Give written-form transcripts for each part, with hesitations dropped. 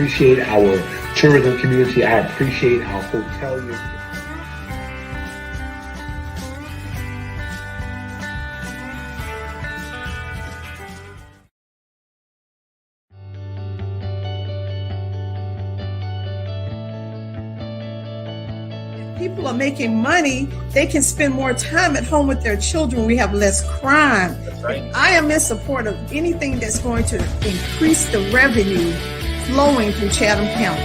appreciate our tourism community. I appreciate our hoteliers. People are making money, they can spend more time at home with their children. We have less crime. That's right. I am in support of anything that's going to increase the revenue flowing through Chatham County.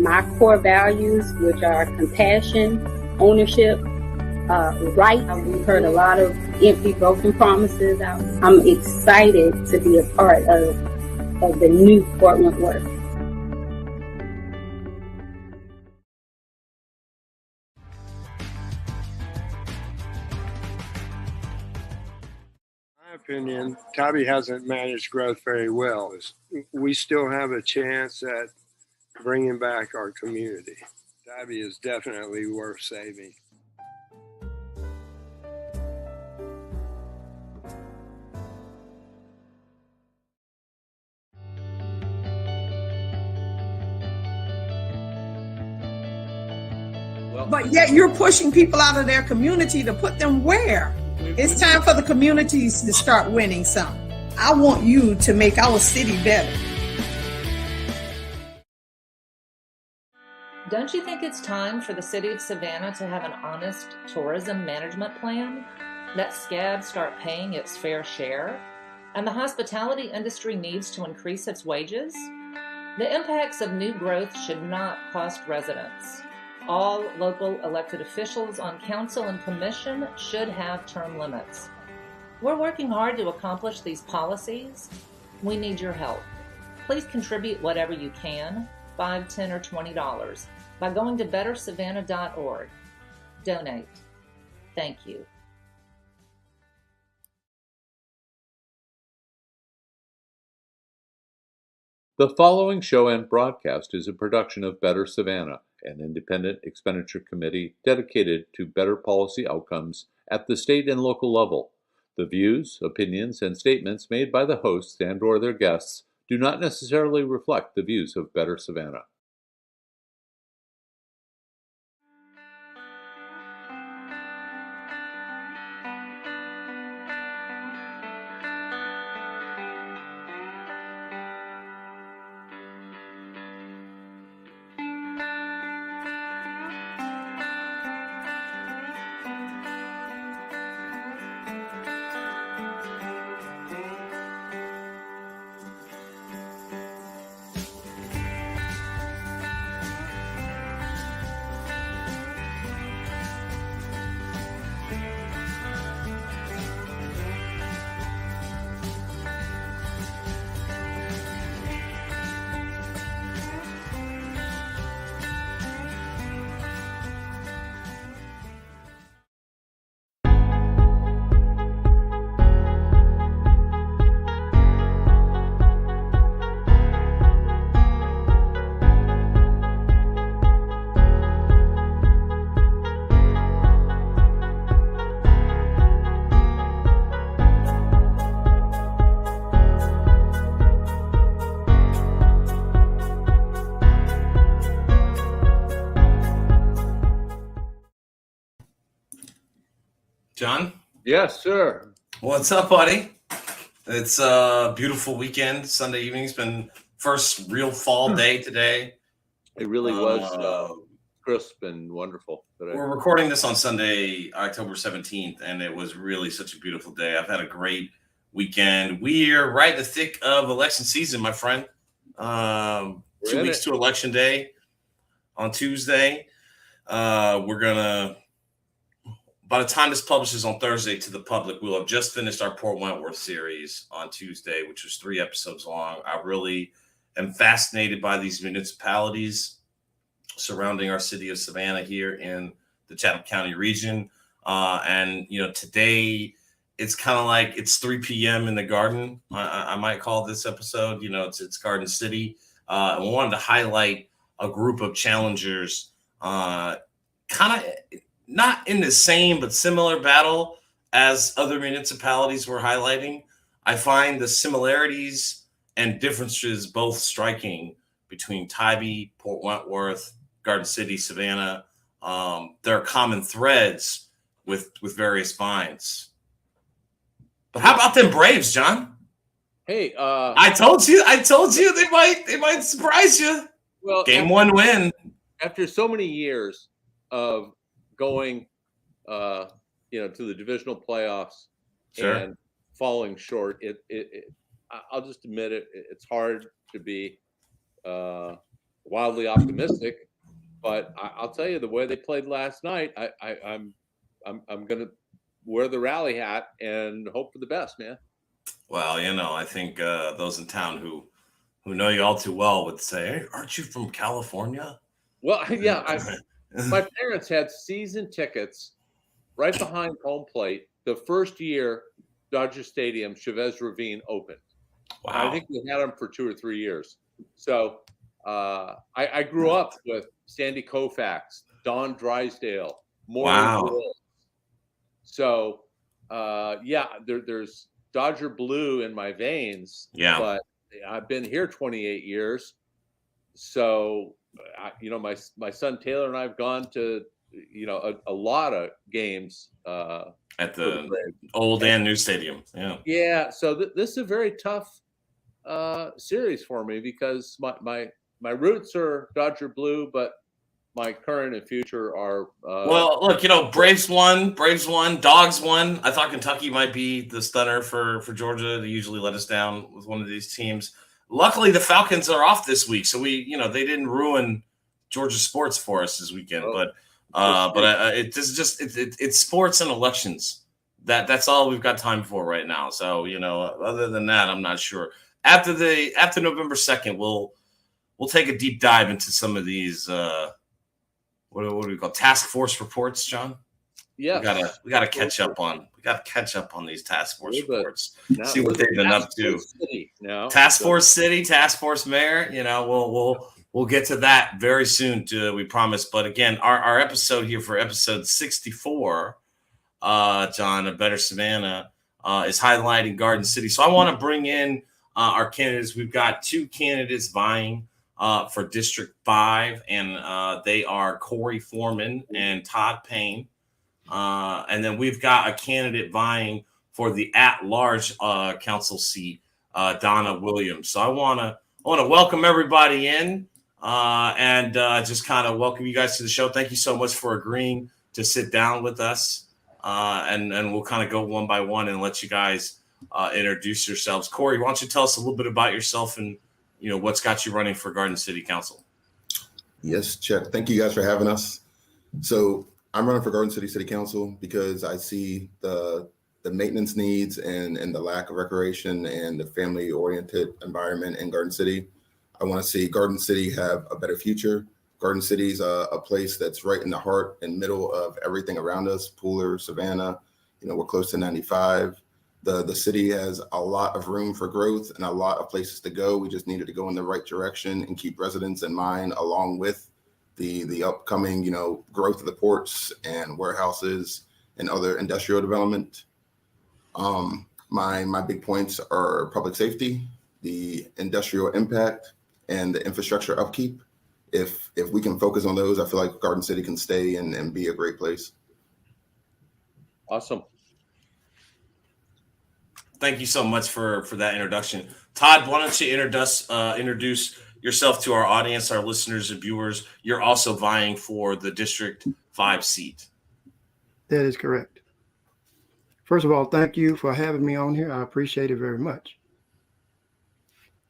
My core values, which are compassion, ownership, right. We've heard a lot of empty, broken promises. I'm excited to be a part of the new Fort Wentworth. In my opinion, Tabby hasn't managed growth very well. We still have a chance at bringing back our community. Tabby is definitely worth saving. But yet you're pushing people out of their community to put them where? It's time for the communities to start winning some. I want you to make our city better. Don't you think it's time for the city of Savannah to have an honest tourism management plan? Let SCAB start paying its fair share? And the hospitality industry needs to increase its wages? The impacts of new growth should not cost residents. All local elected officials on council and commission should have term limits. We're working hard to accomplish these policies. We need your help. Please contribute whatever you can, $5, $10, or $20, by going to bettersavannah.org. Donate. Thank you. The following show and broadcast is a production of Better Savannah, an independent expenditure committee dedicated to better policy outcomes at the state and local level. The views, opinions, and statements made by the hosts and/or their guests do not necessarily reflect the views of Better Savannah. John? Yes, sir. What's up, buddy? It's a beautiful weekend. Sunday evening's been first real fall day today. It really was crisp and wonderful today. We're recording this on Sunday, October 17th, and it was really such a beautiful day. I've had a great weekend. We're right in the thick of election season, my friend. 2 weeks to election day on Tuesday. We're going to, by the time this publishes on Thursday to the public, we'll have just finished our Port Wentworth series on Tuesday, which was 3 episodes long. I really am fascinated by these municipalities surrounding our city of Savannah here in the Chatham County region. And, you know, today it's kind of like it's 3 p.m. in the garden. I might call this episode, you know, it's Garden City. And we wanted to highlight a group of challengers kind of not in the same but similar battle as other municipalities were highlighting. I find the similarities and differences both striking between Tybee, Port Wentworth, Garden City, Savannah. There are common threads with various vines. But how about them Braves, John? Hey, I told you they might surprise you. Well, Game 1 win. After so many years of going, to the divisional playoffs and falling short, I'll just admit it. It's hard to be wildly optimistic, but I'll tell you the way they played last night. I'm gonna wear the rally hat and hope for the best, man. Well, I think those in town who know you all too well would say, "Hey, aren't you from California?" Well, yeah, my parents had season tickets right behind home plate the first year Dodger Stadium, Chavez Ravine opened. Wow. I think we had them for 2 or 3 years. So I grew up with Sandy Koufax, Don Drysdale, Maureen Wills. So there's Dodger blue in my veins. Yeah. But I've been here 28 years. So my son Taylor and I have gone to a lot of games at the old and new stadium. Yeah. So this is a very tough series for me because my roots are Dodger blue, but my current and future are well, look, Braves won, Dogs won. I thought Kentucky might be the stunner for Georgia. They usually let us down with one of these teams. Luckily, the Falcons are off this week, so they didn't ruin Georgia sports for us this weekend. It's sports and elections. That's all we've got time for right now. So other than that, I'm not sure. After November 2nd, we'll take a deep dive into some of these. What do we call task force reports, John? Yeah, we gotta catch up on. We gotta catch up on these task force reports. See what they've been up to. Task Force City, Task Force Mayor. We'll get to that very soon. We promise. But again, our episode here for episode 64, John, of Better Savannah, is highlighting Garden City. So I want to bring in our candidates. We've got 2 candidates vying for District 5, and they are Corey Foreman and Todd Payne. And then we've got a candidate vying for the at-large council seat, Donna Williams. So I want to welcome everybody in and just kind of welcome you guys to the show. Thank you so much for agreeing to sit down with us. And we'll kind of go one by one and let you guys introduce yourselves. Corey, why don't you tell us a little bit about yourself and what's got you running for Garden City Council? Yes, Chet. Thank you guys for having us. So I'm running for Garden City Council because I see the maintenance needs and the lack of recreation and the family-oriented environment in Garden City. I want to see Garden City have a better future. Garden City is a place that's right in the heart and middle of everything around us. Pooler, Savannah, we're close to 95. The city has a lot of room for growth and a lot of places to go. We just needed to go in the right direction and keep residents in mind, along with the upcoming, growth of the ports and warehouses and other industrial development. My big points are public safety, the industrial impact, and the infrastructure upkeep. If we can focus on those, I feel like Garden City can stay and be a great place. Awesome. Thank you so much for that introduction. Todd, why don't you introduce yourself to our audience, our listeners and viewers. You're also vying for the District 5 seat. That is correct. First of all, thank you for having me on here. I appreciate it very much.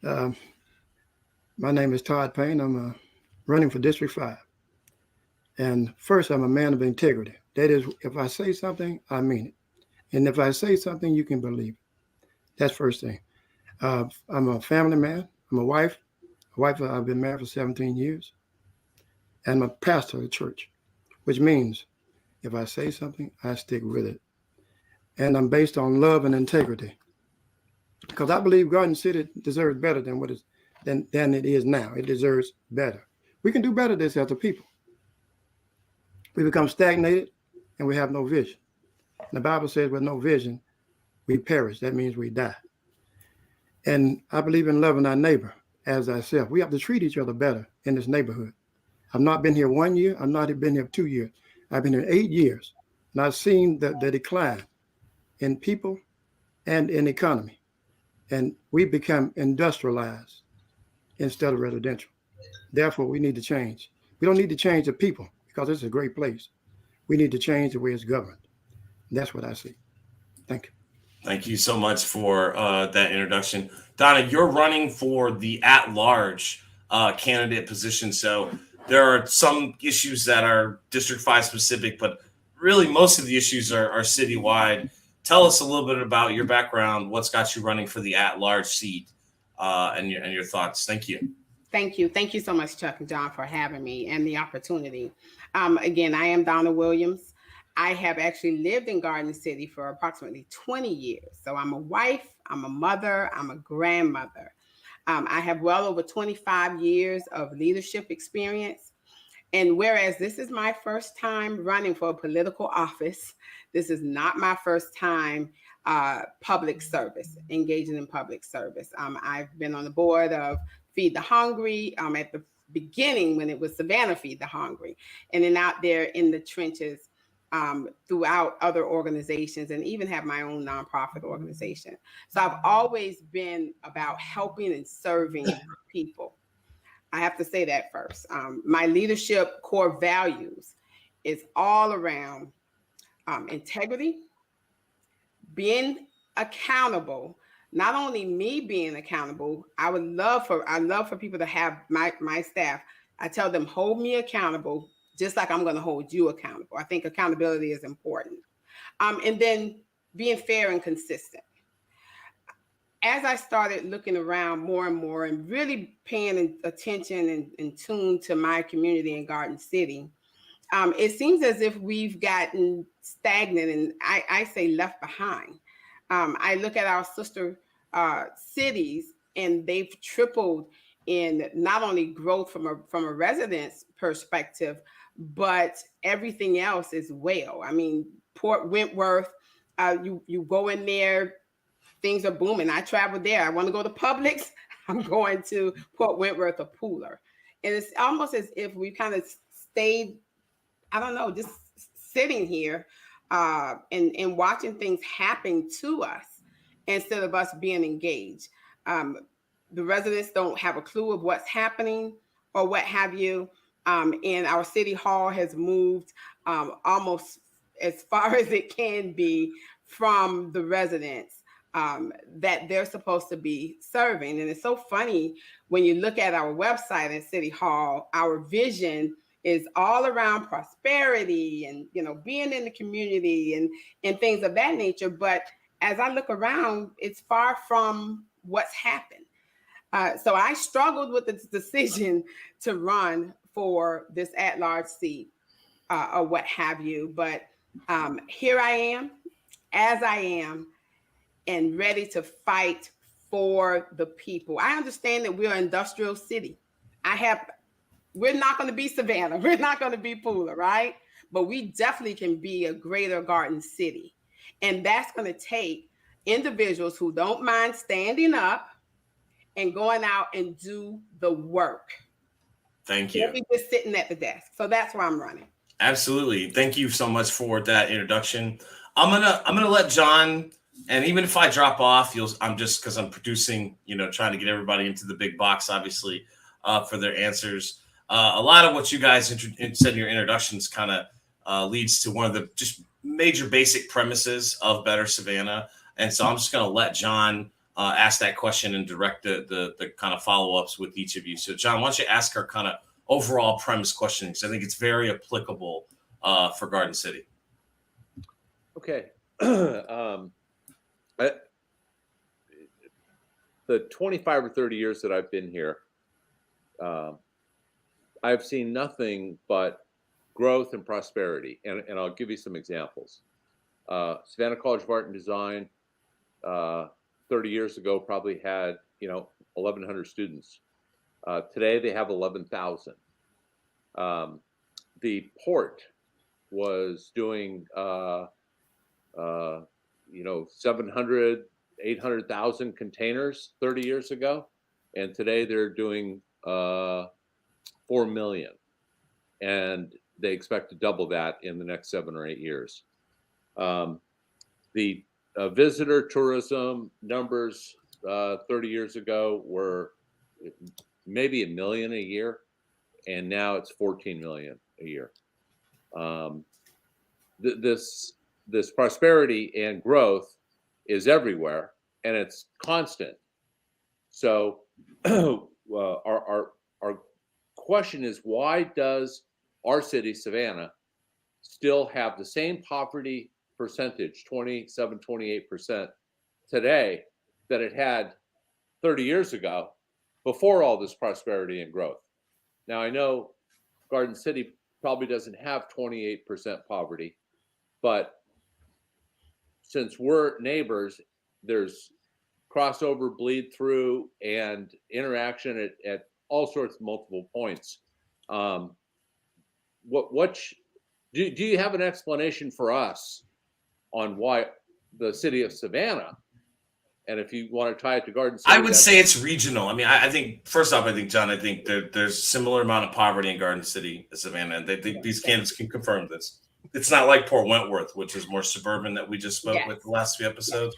My name is Todd Payne. I'm running for District 5. And first, I'm a man of integrity. That is, if I say something, I mean it. And if I say something, you can believe it. That's first thing. I'm a family man. I'm a wife. I've been married for 17 years. And I'm a pastor of the church, which means if I say something, I stick with it. And I'm based on love and integrity. Because I believe Garden City deserves better than than it is now. It deserves better. We can do better than this as a people. We become stagnated and we have no vision. The Bible says with no vision, we perish. That means we die. And I believe in loving our neighbor as ourselves. We have to treat each other better in this neighborhood. I've not been here 1 year. I've not been here 2 years. I've been here 8 years. And I've seen the decline in people and in economy. And we become industrialized instead of residential. Therefore, we need to change. We don't need to change the people because it's a great place. We need to change the way it's governed. That's what I see. Thank you. Thank you so much for that introduction. Donna, you're running for the at-large candidate position. So there are some issues that are District 5 specific, but really most of the issues are citywide. Tell us a little bit about your background, what's got you running for the at-large seat, and your thoughts. Thank you. Thank you. Thank you so much, Chuck and John, for having me and the opportunity. Again, I am Donna Williams. I have actually lived in Garden City for approximately 20 years. So I'm a wife, I'm a mother, I'm a grandmother. I have well over 25 years of leadership experience. And whereas this is my first time running for a political office, this is not my first time public service, engaging in public service. I've been on the board of Feed the Hungry at the beginning when it was Savannah Feed the Hungry, and then out there in the trenches throughout other organizations, and even have my own nonprofit organization. So I've always been about helping and serving people. I have to say that first. My leadership core values is all around integrity, being accountable. Not only me being accountable, I love for people to have my staff. I tell them, hold me accountable, just like I'm going to hold you accountable. I think accountability is important. And then being fair and consistent. As I started looking around more and more and really paying attention and tuned to my community in Garden City, it seems as if we've gotten stagnant and I say left behind. I look at our sister cities, and they've tripled in not only growth from a residence perspective, but everything else as well. I mean, Port Wentworth, you go in there, things are booming. I travel there. I want to go to Publix. I'm going to Port Wentworth or Pooler. And it's almost as if we kind of stayed, I don't know, just sitting here and watching things happen to us instead of us being engaged. The residents don't have a clue of what's happening or what have you. And our city hall has moved almost as far as it can be from the residents that they're supposed to be serving. And it's so funny when you look at our website at City Hall, our vision is all around prosperity and, being in the community and things of that nature. But as I look around, it's far from what's happened. So I struggled with the decision to run for this at-large seat or what have you. But here I am, as I am, and ready to fight for the people. I understand that we're an industrial city. We're not going to be Savannah. We're not going to be Pooler, right? But we definitely can be a greater Garden City. And that's going to take individuals who don't mind standing up and going out and do the work. Thank you. Don't be just sitting at the desk. So that's why I'm running. Absolutely. Thank you so much for that introduction. I'm gonna let John, and even if I drop off, I'm just because I'm producing, trying to get everybody into the big box, obviously, for their answers. A lot of what you guys said in your introductions kind of leads to one of the just major basic premises of Better Savannah. And so I'm just going to let John ask that question and direct the kind of follow-ups with each of you. So John, why don't you ask our kind of overall premise question, because I think it's very applicable for Garden City. Okay. The 25 or 30 years that I've been here, I've seen nothing but growth and prosperity. And I'll give you some examples. Savannah College of Art and Design 30 years ago probably had 1,100 students. Today they have 11,000. The port was doing 700, 800,000 containers 30 years ago. And today they're doing 4 million. And they expect to double that in the next 7 or 8 years. The visitor tourism numbers 30 years ago were maybe 1 million a year, and now it's 14 million a year. This prosperity and growth is everywhere, and it's constant. So our question is, why does our city, Savannah, still have the same poverty percentage, 27, 28% today that it had 30 years ago before all this prosperity and growth? Now, I know Garden City probably doesn't have 28% poverty, but since we're neighbors, there's crossover, bleed through, and interaction at all sorts of multiple points. Do you have an explanation for us on why the city of Savannah, and if you want to tie it to Garden City? I would say it's regional. I mean, I think, first off, John, I think there's similar amount of poverty in Garden City as Savannah. And these candidates can confirm this. It's not like Port Wentworth, which is more suburban that we just spoke with the last few episodes.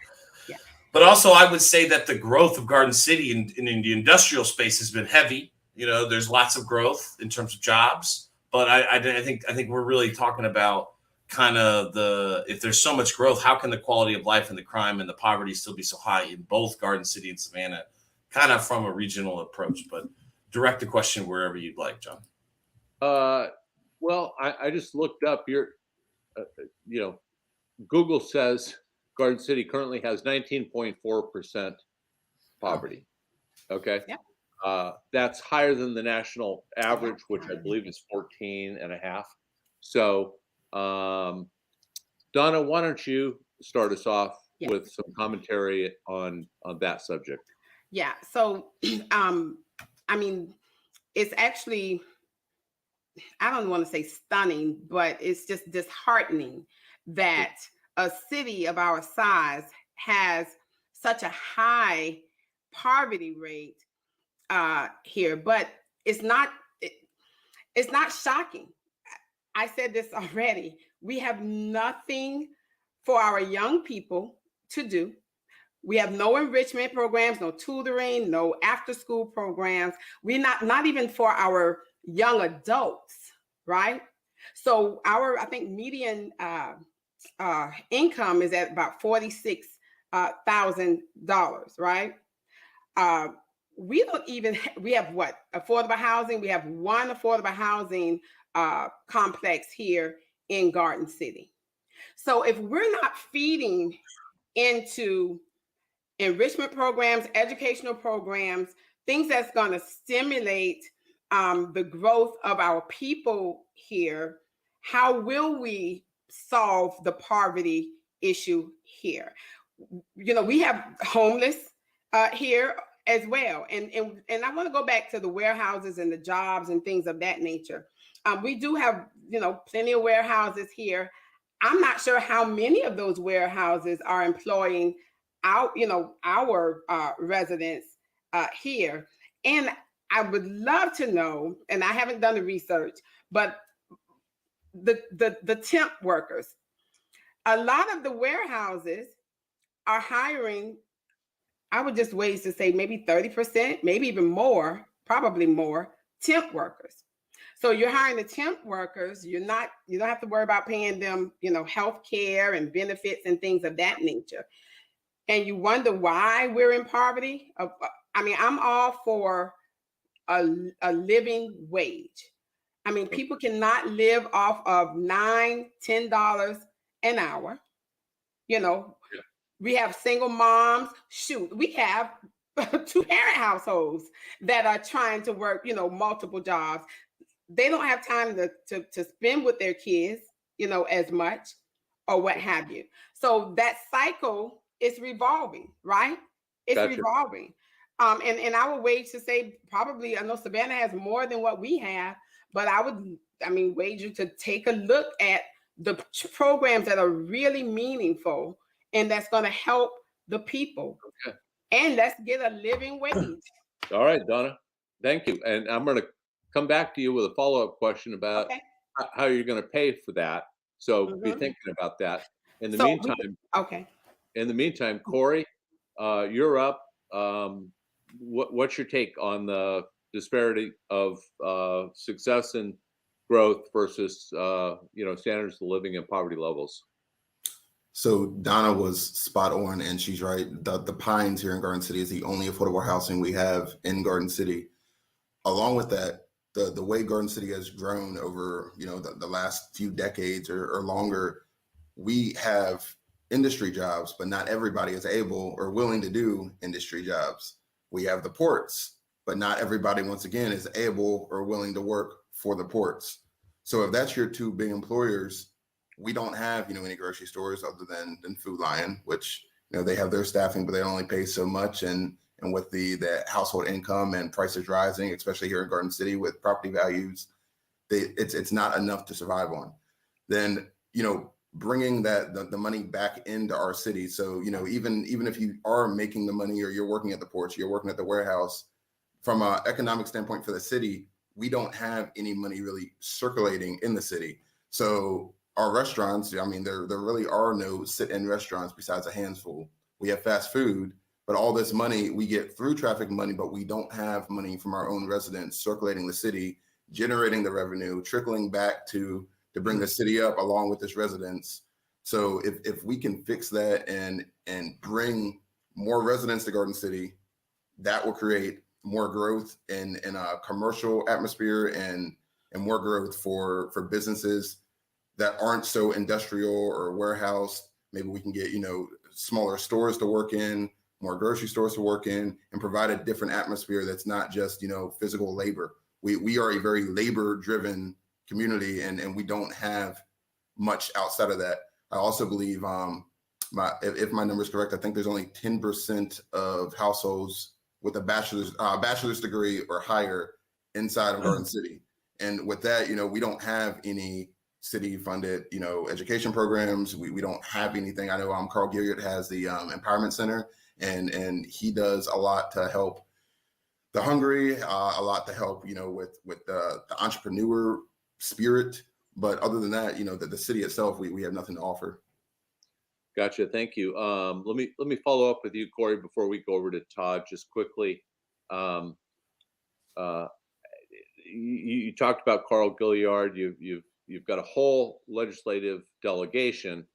Yeah. But also, I would say that the growth of Garden City in the industrial space has been heavy. There's lots of growth in terms of jobs. But I think we're really talking about kind of if there's so much growth, how can the quality of life and the crime and the poverty still be so high in both Garden City and Savannah, kind of from a regional approach? But direct the question wherever you'd like, John. Well, I just looked up Google says Garden City currently has 19.4% poverty. Okay. Yeah. That's higher than the national average, which I believe is 14.5. So, Donna, why don't you start us off with some commentary on that subject? Yeah. So, it's actually, I don't want to say stunning, but it's just disheartening that a city of our size has such a high poverty rate here. But it's not shocking. I said this already. We have nothing for our young people to do. We have no enrichment programs, no tutoring, no after-school programs. We're not even for our young adults, right? So I think median income is at about $46,000, right? We have what? Affordable housing. We have one affordable housing complex here in Garden City. So if we're not feeding into enrichment programs, educational programs, things that's going to stimulate the growth of our people here, how will we solve the poverty issue here? We have homeless here as well. And I want to go back to the warehouses and the jobs and things of that nature. We do have, plenty of warehouses here. I'm not sure how many of those warehouses are employing our residents here. And I would love to know, and I haven't done the research, but the temp workers, a lot of the warehouses are hiring, I would just wait to say maybe 30%, maybe even more, probably more temp workers. So you're hiring the temp workers. You don't have to worry about paying them, health care and benefits and things of that nature. And you wonder why we're in poverty. I'm all for a living wage. People cannot live off of $9, $10 an hour. We have single moms. We have 2-parent households that are trying to work, multiple jobs. They don't have time to spend with their kids, as much or what have you. So that cycle is revolving, right? It's Gotcha. revolving. And I would wage to say probably, I know Savannah has more than what we have, but I would wager to take a look at the programs that are really meaningful and that's going to help the people. Okay. And let's get a living wage. All right, Donna. Thank you. And I'm going to come back to you with a follow-up question about how you're going to pay for that. So be thinking about that. In the meantime, Corey, you're up. What's your take on the disparity of success and growth versus standards of living and poverty levels? So Donna was spot on, and she's right. The Pines here in Garden City is the only affordable housing we have in Garden City. Along with that, the way Garden City has grown over the last few decades or longer, we have industry jobs, but not everybody is able or willing to do industry jobs. We have the ports, but not everybody, once again, is able or willing to work for the ports. So if that's your two big employers, we don't have any grocery stores other than Food Lion, which they have their staffing, but they only pay so much. And with the household income and prices rising, especially here in Garden City with property values, it's not enough to survive on. Then bringing the money back into our city. So even if you are making the money or you're working at the ports, you're working at the warehouse, from an economic standpoint for the city, we don't have any money really circulating in the city. So our restaurants, there really are no sit-in restaurants besides a handful. We have fast food, but all this money we get through traffic money, but we don't have money from our own residents circulating the city, generating the revenue, trickling back to bring the city up along with its residents. So if we can fix that and bring more residents to Garden City, that will create more growth in a commercial atmosphere and more growth for businesses that aren't so industrial or warehouse. Maybe we can get smaller stores to work in, more grocery stores to work in, and provide a different atmosphere that's not just physical labor. We are a very labor-driven community, and we don't have much outside of that. I also believe, if my number is correct, I think there's only 10% of households with a bachelor's degree or higher inside of Garden City. And with that, we don't have any city-funded, education programs. We don't have anything. I know Carl Gilliard has the Empowerment Center, and he does a lot to help the hungry, a lot to help, with the entrepreneur spirit. But other than that, the city itself, we have nothing to offer. Gotcha. Thank you. Let me follow up with you, Corey, before we go over to Todd, just quickly. You talked about Carl Gilliard. You've got a whole legislative delegation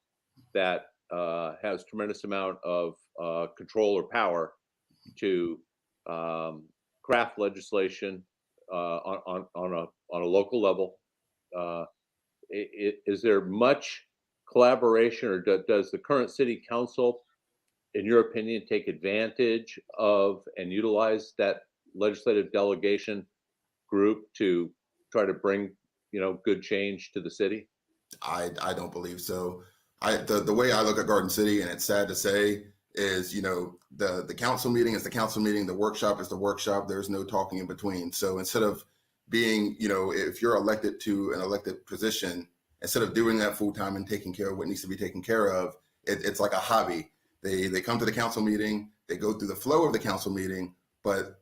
that has tremendous amount of control or power to craft legislation on a local level. Is there much collaboration, or does the current city council, in your opinion, take advantage of and utilize that legislative delegation group to try to bring good change to the city? I don't believe so. The way I look at Garden City, and it's sad to say, is the council meeting is the council meeting, the workshop is the workshop. There's no talking in between. So instead of being, if you're elected to an elected position, instead of doing that full time and taking care of what needs to be taken care of, it's like a hobby. They come to the council meeting, they go through the flow of the council meeting, but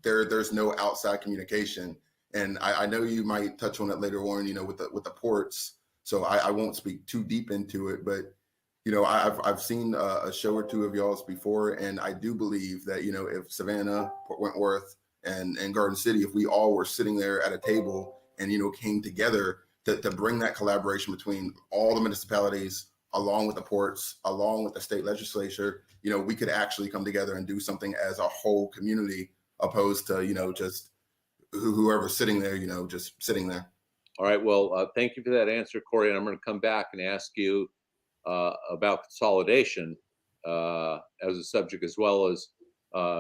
there's no outside communication. And I know you might touch on it later on, with the ports. So I won't speak too deep into it, but I've seen a show or two of y'all's before, and I do believe that if Savannah, Port Wentworth, and Garden City, if we all were sitting there at a table and came together to bring that collaboration between all the municipalities, along with the ports, along with the state legislature, we could actually come together and do something as a whole community, opposed to just whoever's sitting there, just sitting there. All right. Well, thank you for that answer, Corey. And I'm going to come back and ask you about consolidation as a subject, as well as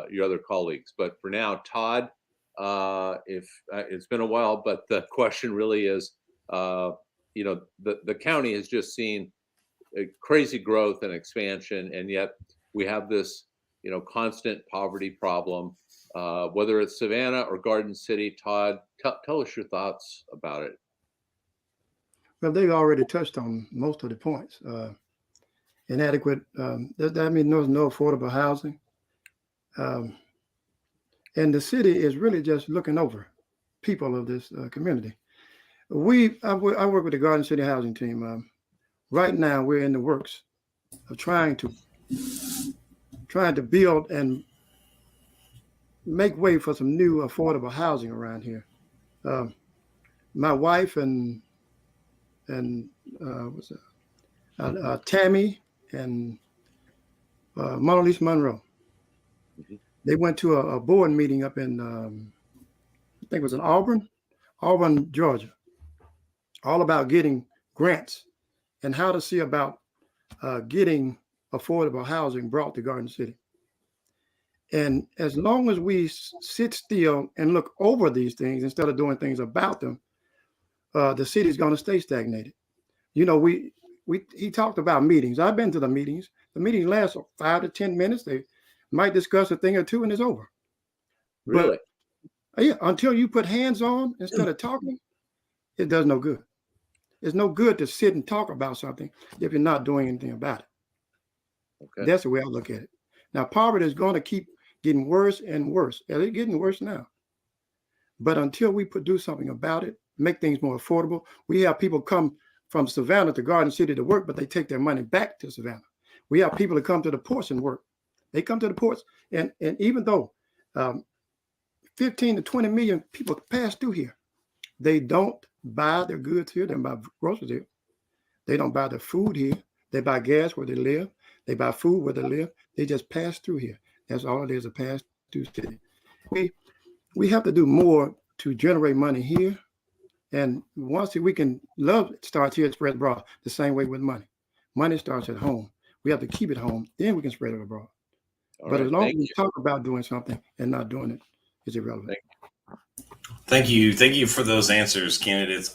your other colleagues. But for now, Todd, if it's been a while, but the question really is, the county has just seen a crazy growth and expansion, and yet we have this, constant poverty problem. Whether it's Savannah or Garden City, Todd, tell us your thoughts about it. Well, they've already touched on most of the points. Inadequate, that means there's no affordable housing. And the city is really just looking over people of this community. I work with the Garden City Housing Team. Right now, we're in the works of trying to build and make way for some new affordable housing around here. My wife and Tammy and Mona Lisa Monroe, they went to a board meeting up in, I think it was in Auburn, Georgia, all about getting grants and how to see about getting affordable housing brought to Garden City. And as long as we sit still and look over these things instead of doing things about them, the city is going to stay stagnated. You know, he talked about meetings. I've been to the meetings. The meetings last 5 to 10 minutes. They might discuss a thing or two and it's over. Really? But, yeah, until you put hands on instead of talking, it does no good. It's no good to sit and talk about something if you're not doing anything about it. Okay. That's the way I look at it. Now, poverty is going to keep getting worse and worse. It's getting worse now. But until we do something about it, make things more affordable, we have people come from Savannah to Garden City to work, but they take their money back to Savannah. We have people that come to the ports and work. They come to the ports, and even though 15 to 20 million people pass through here, they don't buy their goods here. They don't buy groceries here. They don't buy their food here. They buy gas where they live. They buy food where they live. They just pass through here. That's all it is, a pass through city. We have to do more to generate money here. And once we can, love starts here, spread abroad, the same way with money. Money starts at home. We have to keep it home, then we can spread it abroad. But as long as we talk about doing something and not doing it, it's irrelevant. Thank you for those answers, candidates.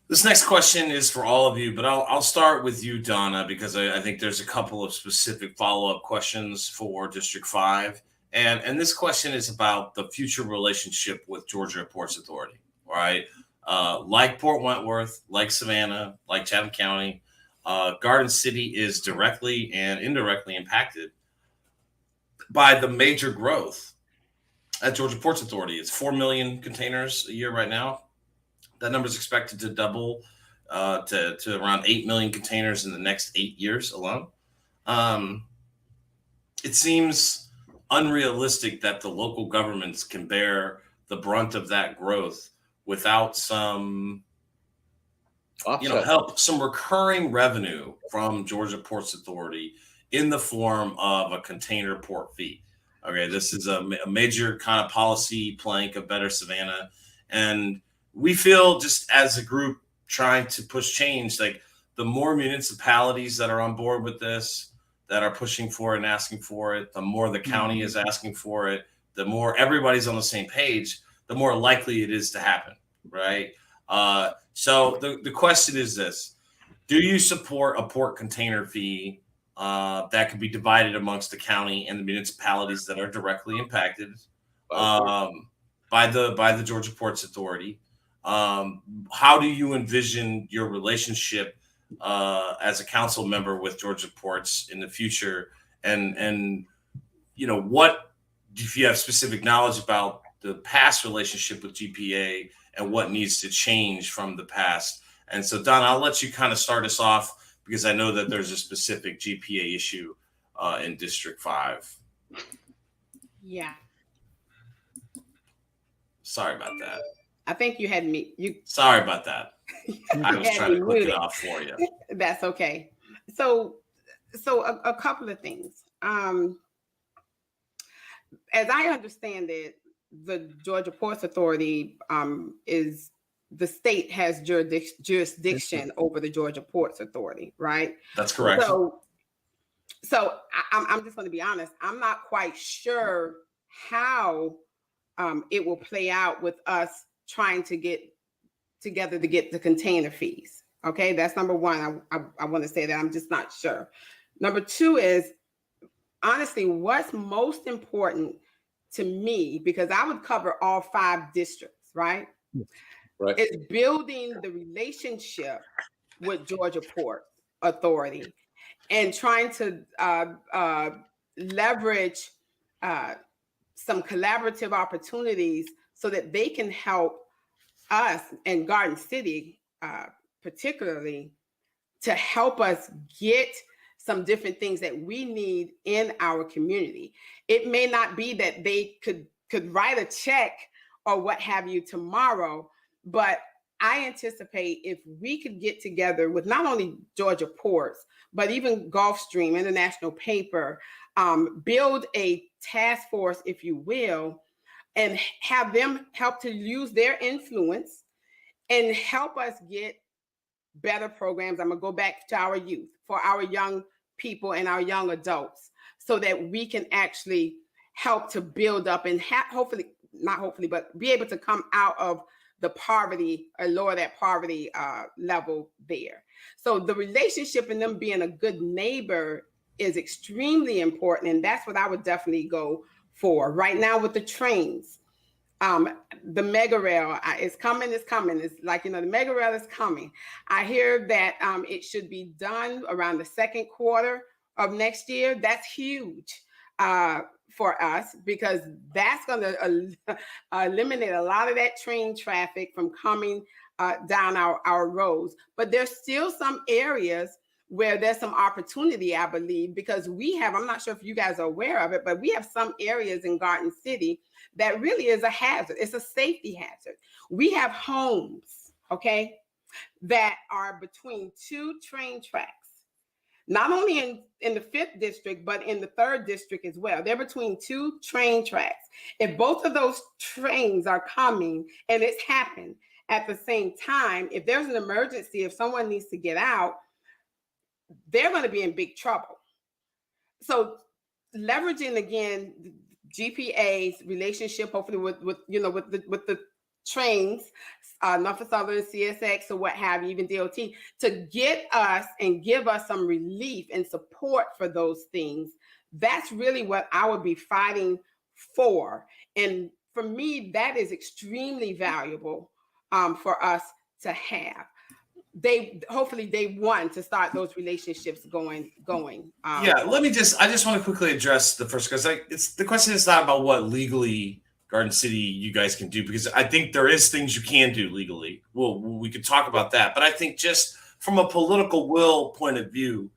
This next question is for all of you, but I'll start with you, Donna, because I think there's a couple of specific follow-up questions for District 5. And this question is about the future relationship with Georgia Ports Authority, right? Like Port Wentworth, like Savannah, like Chatham County, Garden City is directly and indirectly impacted by the major growth at Georgia Ports Authority. It's 4 million containers a year right now. That number is expected to double to around 8 million containers in the next 8 years alone. It seems unrealistic that the local governments can bear the brunt of that growth without some help, some recurring revenue from Georgia Ports Authority in the form of a container port fee. Okay, this is a major kind of policy plank of Better Savannah. And we feel, just as a group trying to push change, like the more municipalities that are on board with this, that are pushing for it and asking for it, the more the county is asking for it, the more everybody's on the same page, the more likely it is to happen, right? So the question is this: do you support a port container fee that could be divided amongst the county and the municipalities that are directly impacted by the Georgia Ports Authority? How do you envision your relationship as a council member with Georgia Ports in the future? And what, if you have specific knowledge about the past relationship with GPA and what needs to change from the past? And so, Don, I'll let you kind of start us off, because I know that there's a specific GPA issue in District 5. Yeah. Sorry about that. I think you had me. Sorry about that. I was trying to click it off for you. That's okay. So a couple of things. As I understand it, the Georgia Ports Authority is the state has jurisdiction over the Georgia Ports Authority, right? That's correct. So I'm just going to be honest. I'm not quite sure how it will play out with us trying to get together to get the container fees. Okay, that's number one. I want to say that I'm just not sure. Number two is, honestly, what's most important to me, because I would cover all 5 districts, right? Right. is building the relationship with Georgia Port Authority and trying to leverage some collaborative opportunities so that they can help us in Garden City, particularly, to help us get some different things that we need in our community. It may not be that they could write a check or what have you tomorrow, but I anticipate if we could get together with not only Georgia Ports, but even Gulfstream, International Paper, build a task force, if you will, and have them help to use their influence and help us get better programs. I'm going to go back to our youth, for our young people and our young adults, so that we can actually help to build up and but be able to come out of the poverty or lower that poverty level there. So the relationship and them being a good neighbor is extremely important. And that's what I would definitely go for. Right now with the trains, the mega rail is coming. It's like, the mega rail is coming. I hear that it should be done around the second quarter of next year. That's huge for us, because that's going to eliminate a lot of that train traffic from coming down our roads. But there's still some areas where there's some opportunity, I believe, because I'm not sure if you guys are aware of it, but we have some areas in Garden City that really is a hazard. It's a safety hazard. We have homes, okay, that are between two train tracks, not only in the 5th district, but in the 3rd district as well. They're between two train tracks. If both of those trains are coming and it's happened at the same time, if there's an emergency, if someone needs to get out, they're going to be in big trouble. So leveraging, again, GPA's relationship, hopefully with the trains, Norfolk Southern, CSX, or what have you, even DOT, to get us and give us some relief and support for those things. That's really what I would be fighting for. And for me, that is extremely valuable for us to have. Hopefully day one to start those relationships going. I just want to quickly address the first, because the question is not about what legally Garden City you guys can do, because I think there is things you can do legally. Well, we could talk about that, but I think just from a political will point of view,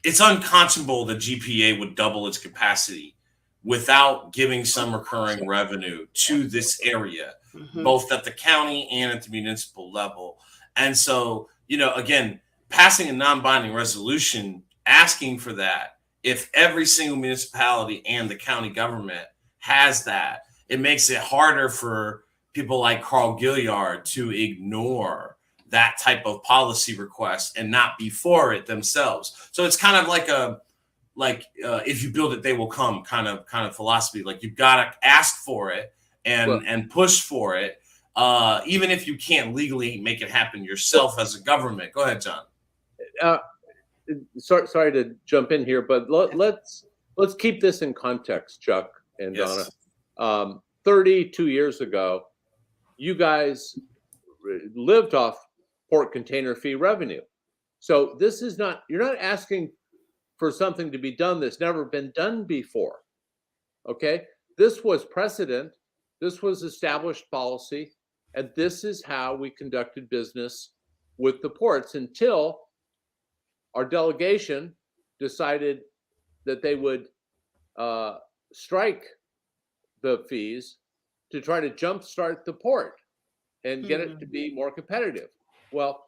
it's unconscionable that GPA would double its capacity without giving some recurring revenue to this area, both at the county and at the municipal level. And so, again, passing a non-binding resolution asking for that, if every single municipality and the county government has that, it makes it harder for people like Carl Gilliard to ignore that type of policy request and not be for it themselves. So it's kind of like if you build it, they will come kind of philosophy. Like, you've got to ask for it and push for it, even if you can't legally make it happen yourself as a government. Go ahead, John. Sorry to jump in here, but let's keep this in context, Chuck and Yes. Donna. 32 years ago, you guys lived off port container fee revenue. So this is you're not asking for something to be done that's never been done before. Okay? This was precedent. This was established policy. And this is how we conducted business with the ports until our delegation decided that they would strike the fees to try to jumpstart the port and get it to be more competitive. Well,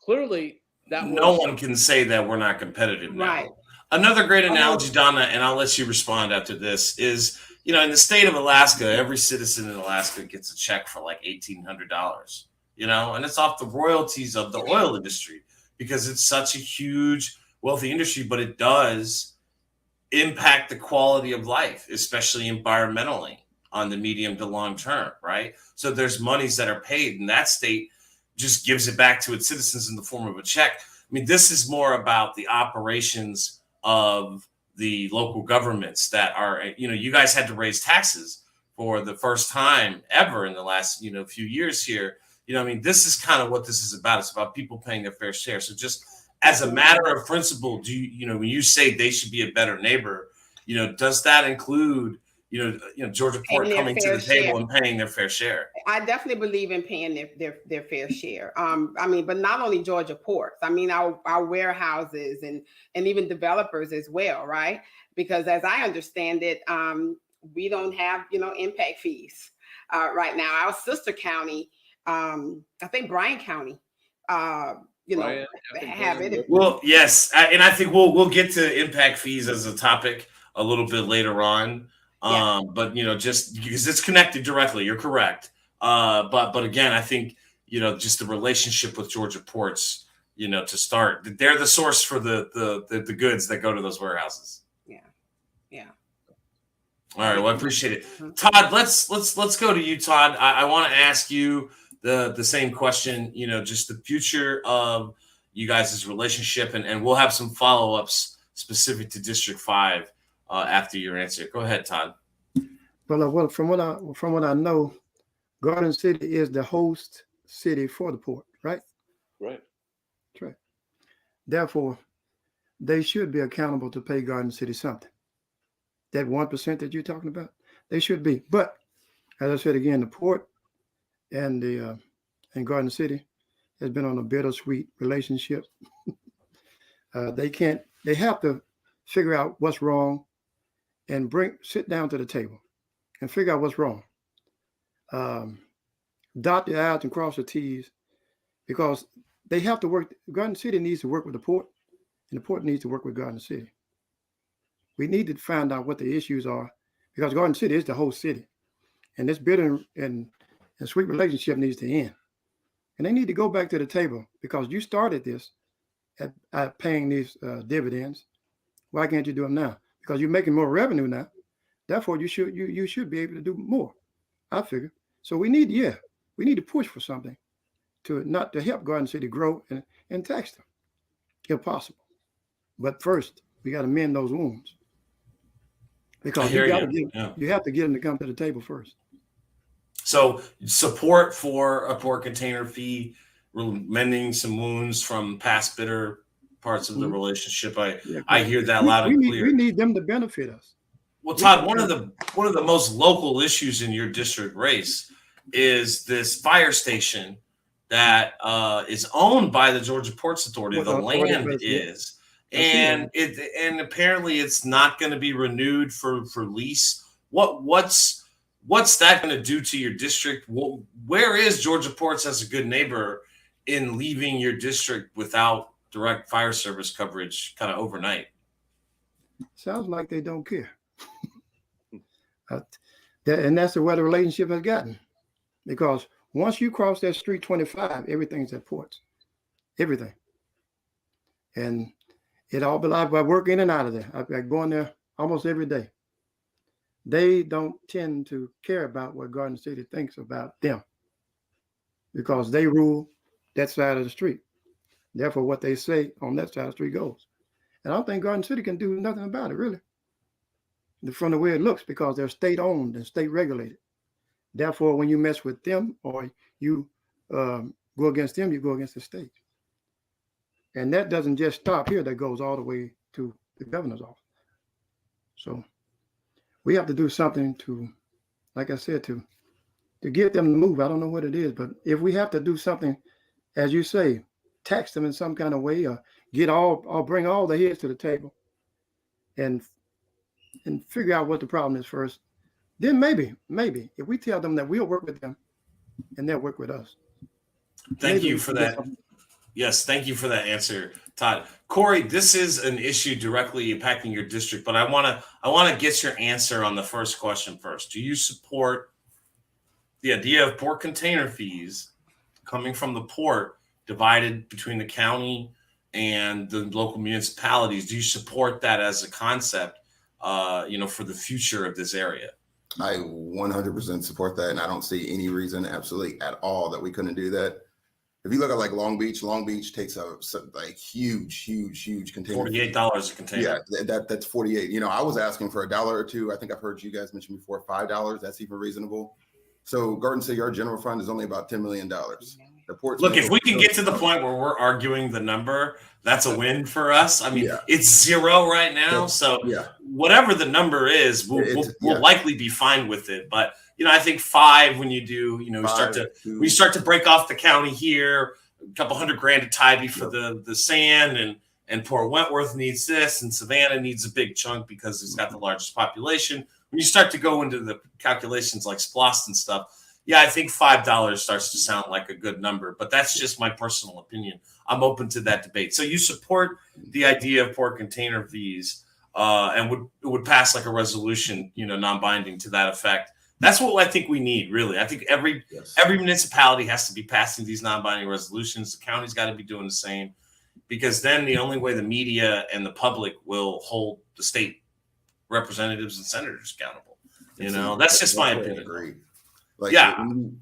clearly no one can say that we're not competitive now. Right. Another great analogy, Donna, and I'll let you respond after this, is, in the state of Alaska, every citizen in Alaska gets a check for like $1,800, and it's off the royalties of the oil industry, because it's such a huge, wealthy industry, but it does impact the quality of life, especially environmentally, on the medium to long term, right? So there's monies that are paid, and that state just gives it back to its citizens in the form of a check. I mean, this is more about the operations of the local governments that are, you guys had to raise taxes for the first time ever in the last, few years here. I mean, this is kind of what this is about. It's about people paying their fair share. So just as a matter of principle, do you, when you say they should be a better neighbor, does that include, Georgia Port coming to the table and paying their fair share? I definitely believe in paying their fair share. I mean, but not only Georgia Ports. I mean, our warehouses and even developers as well, right? Because as I understand it, we don't have, impact fees right now. Our sister county, I think Bryan County, have it. Well, yes, and I think we'll get to impact fees as a topic a little bit later on. But just because it's connected directly, you're correct. But again, I think just the relationship with Georgia Ports, to start, they're the source for the goods that go to those warehouses. Yeah. All right. Well, I appreciate it, Todd. Let's go to you, Todd. I want to ask you the same question. Just the future of you guys' relationship, and we'll have some follow-ups specific to District 5 after your answer. Go ahead, Todd. Well, from what I know, Garden City is the host city for the port, right? Right. That's right. Therefore, they should be accountable to pay Garden City something. That 1% that you're talking about, they should be. But as I said again, the port and Garden City has been on a bittersweet relationship. They have to figure out what's wrong and sit down to the table and figure out what's wrong. Dot the I's and cross the T's, because they have to work. Garden City needs to work with the port, and the port needs to work with Garden City. We need to find out what the issues are, because Garden City is the whole city, and this bitter and sweet relationship needs to end. And they need to go back to the table, because you started this at paying these dividends. Why can't you do them now? Because you're making more revenue now. Therefore, you should be able to do more, I figure. So we need to push for something to help Garden City grow and tax them, if possible. But first, we got to mend those wounds, because you have to get them to come to the table first. So support for a port container fee, mending some wounds from past bitter parts of the relationship. I hear that loud and clear. We need them to benefit us. Well, Todd, one of the most local issues in your district race is this fire station that is owned by the Georgia Ports Authority. The land is, and apparently it's not going to be renewed for lease. What's that going to do to your district? Where is Georgia Ports as a good neighbor in leaving your district without direct fire service coverage kind of overnight? Sounds like they don't care. And that's where the relationship has gotten. Because once you cross that Street 25, everything's at Ports. Everything. And it all belongs. I work in and out of there. I go in there almost every day. They don't tend to care about what Garden City thinks about them, because they rule that side of the street. Therefore, what they say on that side of the street goes. And I don't think Garden City can do nothing about it, really, from the way it looks, because they're state-owned and state-regulated. Therefore, when you mess with them or you go against them, you go against the state. And that doesn't just stop here. That goes all the way to the governor's office. So we have to do something to, like I said, to get them to move. I don't know what it is, but if we have to do something, as you say, tax them in some kind of way, or bring all the heads to the table and figure out what the problem is first. Then maybe if we tell them that we'll work with them and they'll work with us. Thank you for that. Yes, thank you for that answer, Todd. Corey, this is an issue directly impacting your district, but I want to get your answer on the first question first. Do you support the idea of port container fees coming from the port divided between the county and the local municipalities? Do you support that as a concept, for the future of this area? I 100% support that, and I don't see any reason, absolutely at all, that we couldn't do that. If you look at like Long Beach takes a like huge container. $48 a container. Yeah, that's 48. You know, I was asking for $1 or $2. I think I've heard you guys mention before $5. That's even reasonable. So Garden City, our general fund is only about $10 million. The ports Look, if we can get to the point where we're arguing the number, that's a win for us. I mean, it's 0 right now. So whatever the number is, we'll likely be fine with it. But, you know, I think 5 when you do, you know, we start to break off the county here, a couple $100,000 to Tybee for the sand, and Port Wentworth needs this, and Savannah needs a big chunk because it's got the largest population. When you start to go into the calculations like SPLOST and stuff, yeah, I think $5 starts to sound like a good number, but that's just my personal opinion. I'm open to that debate. So you support the idea of port container fees, and would pass like a resolution, you know, non-binding to that effect. That's what I think we need, really. I think every municipality has to be passing these non-binding resolutions. The county's got to be doing the same, because then the only way the media and the public will hold the state representatives and senators accountable. You know, that's just my opinion. Agree. Like,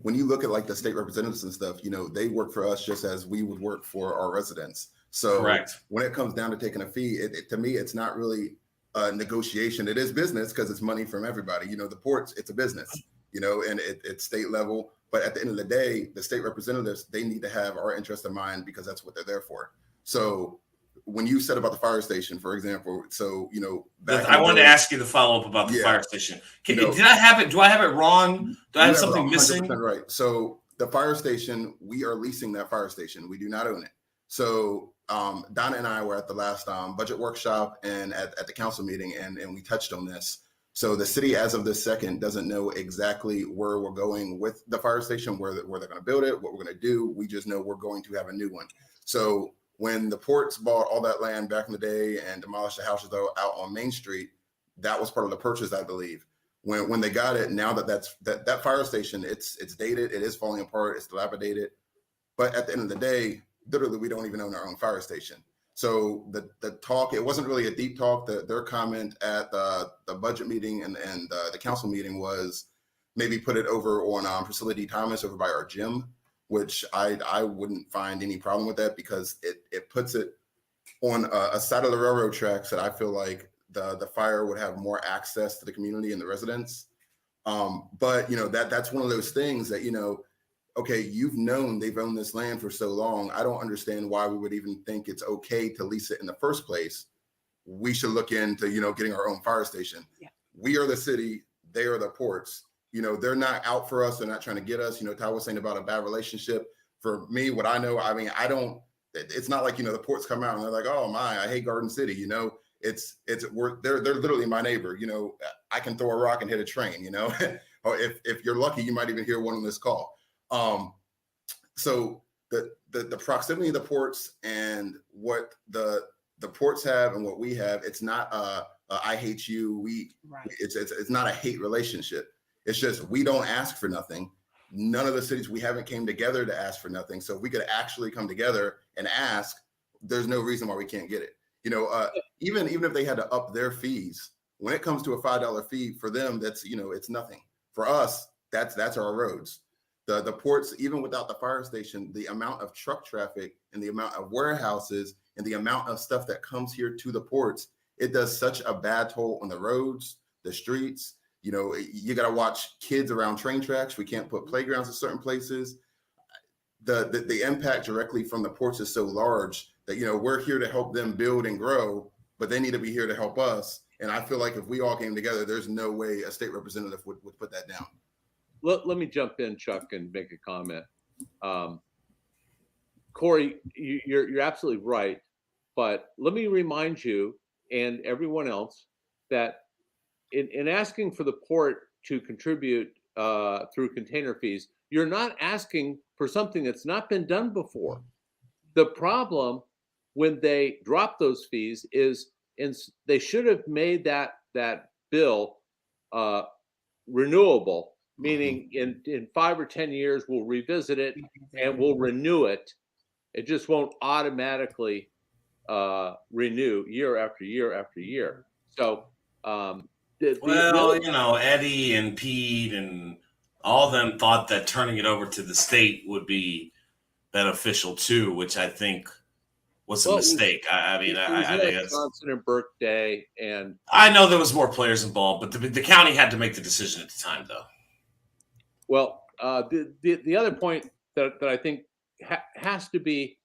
when you look at like the state representatives and stuff, you know, they work for us just as we would work for our residents. So when it comes down to taking a fee, to me, it's not really a negotiation. It is business because it's money from everybody. You know, the ports, it's a business, you know, and it's state level. But at the end of the day, the state representatives, they need to have our interest in mind because that's what they're there for. So when you said about the fire station, for example, so, you know, I wanted to ask you the follow-up about the fire station. Did I have it? Do I have it wrong? Do I have something missing? Right. So the fire station, we are leasing that fire station. We do not own it. So Donna and I were at the last budget workshop and at the council meeting, and we touched on this. So the city, as of this second, doesn't know exactly where we're going with the fire station, where they're going to build it, what we're going to do. We just know we're going to have a new one. So when the ports bought all that land back in the day and demolished the houses out on Main Street, that was part of the purchase, I believe. When they got it, now that fire station, it's dated, it is falling apart, it's dilapidated. But at the end of the day, literally, we don't even own our own fire station. So the talk, it wasn't really a deep talk. Their comment at the budget meeting and the council meeting was maybe put it over on Facility Thomas over by our gym, which I wouldn't find any problem with that, because it puts it on a side of the railroad tracks that I feel like the fire would have more access to the community and the residents. But, you know, that's one of those things that, you know, okay, you've known they've owned this land for so long. I don't understand why we would even think it's okay to lease it in the first place. We should look into, you know, getting our own fire station. Yeah. We are the city, they are the ports. You know, they're not out for us. They're not trying to get us. You know, Ty was saying about a bad relationship. For me, what I know, I mean, it's not like, you know, the ports come out and they're like, oh my, I hate Garden City. You know, they're literally my neighbor. You know, I can throw a rock and hit a train, you know, or if you're lucky, you might even hear one on this call. So the proximity of the ports and what the ports have and what we have, it's not I hate you. It's not a hate relationship. It's just, we don't ask for nothing. None of the cities, we haven't came together to ask for nothing. So if we could actually come together and ask, there's no reason why we can't get it. You know, even if they had to up their fees, when it comes to a $5 fee for them, that's, you know, it's nothing. For us, that's our roads. The ports, even without the fire station, the amount of truck traffic and the amount of warehouses and the amount of stuff that comes here to the ports, it does such a bad toll on the roads, the streets. You know, you got to watch kids around train tracks. We can't put playgrounds in certain places. The impact directly from the ports is so large that, you know, we're here to help them build and grow, but they need to be here to help us. And I feel like if we all came together, there's no way a state representative would put that down. Let me jump in, Chuck, and make a comment. Corey, you're absolutely right. But let me remind you and everyone else that in asking for the port to contribute through container fees, you're not asking for something that's not been done before. The problem when they drop those fees is they should have made that bill renewable, meaning in 5 or 10 years we'll revisit it and we'll renew it. It just won't automatically renew year after year after year. So you know, Eddie and Pete and all of them thought that turning it over to the state would be that official too, which I think was a mistake. I mean, I think Johnson and Burke Day, and I know there was more players involved, but the county had to make the decision at the time, though. Well, the other point that I think has to be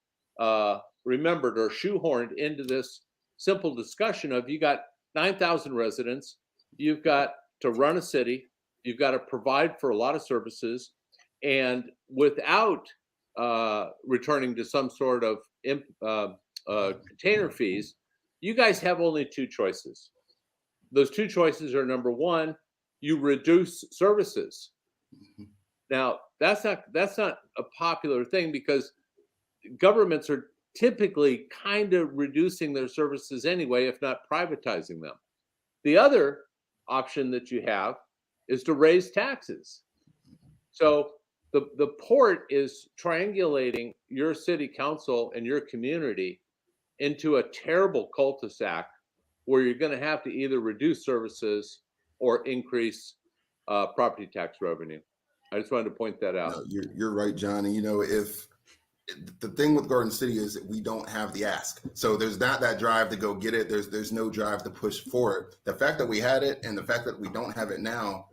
remembered or shoehorned into this simple discussion of, you got 9,000 residents, you've got to run a city, you've got to provide for a lot of services, and without returning to some sort of container fees, you guys have only two choices. Those two choices are, number one, you reduce services. Now, that's not a popular thing, because governments are typically kind of reducing their services anyway, if not privatizing them. The other option that you have is to raise taxes. So the port is triangulating your city council and your community into a terrible cul-de-sac where you're going to have to either reduce services or increase property tax revenue. I just wanted to point that out. No, you're right, John. And if the thing with Garden City is that we don't have the ask, so there's not that drive to go get it. There's no drive to push for it. The fact that we had it and the fact that we don't have it now,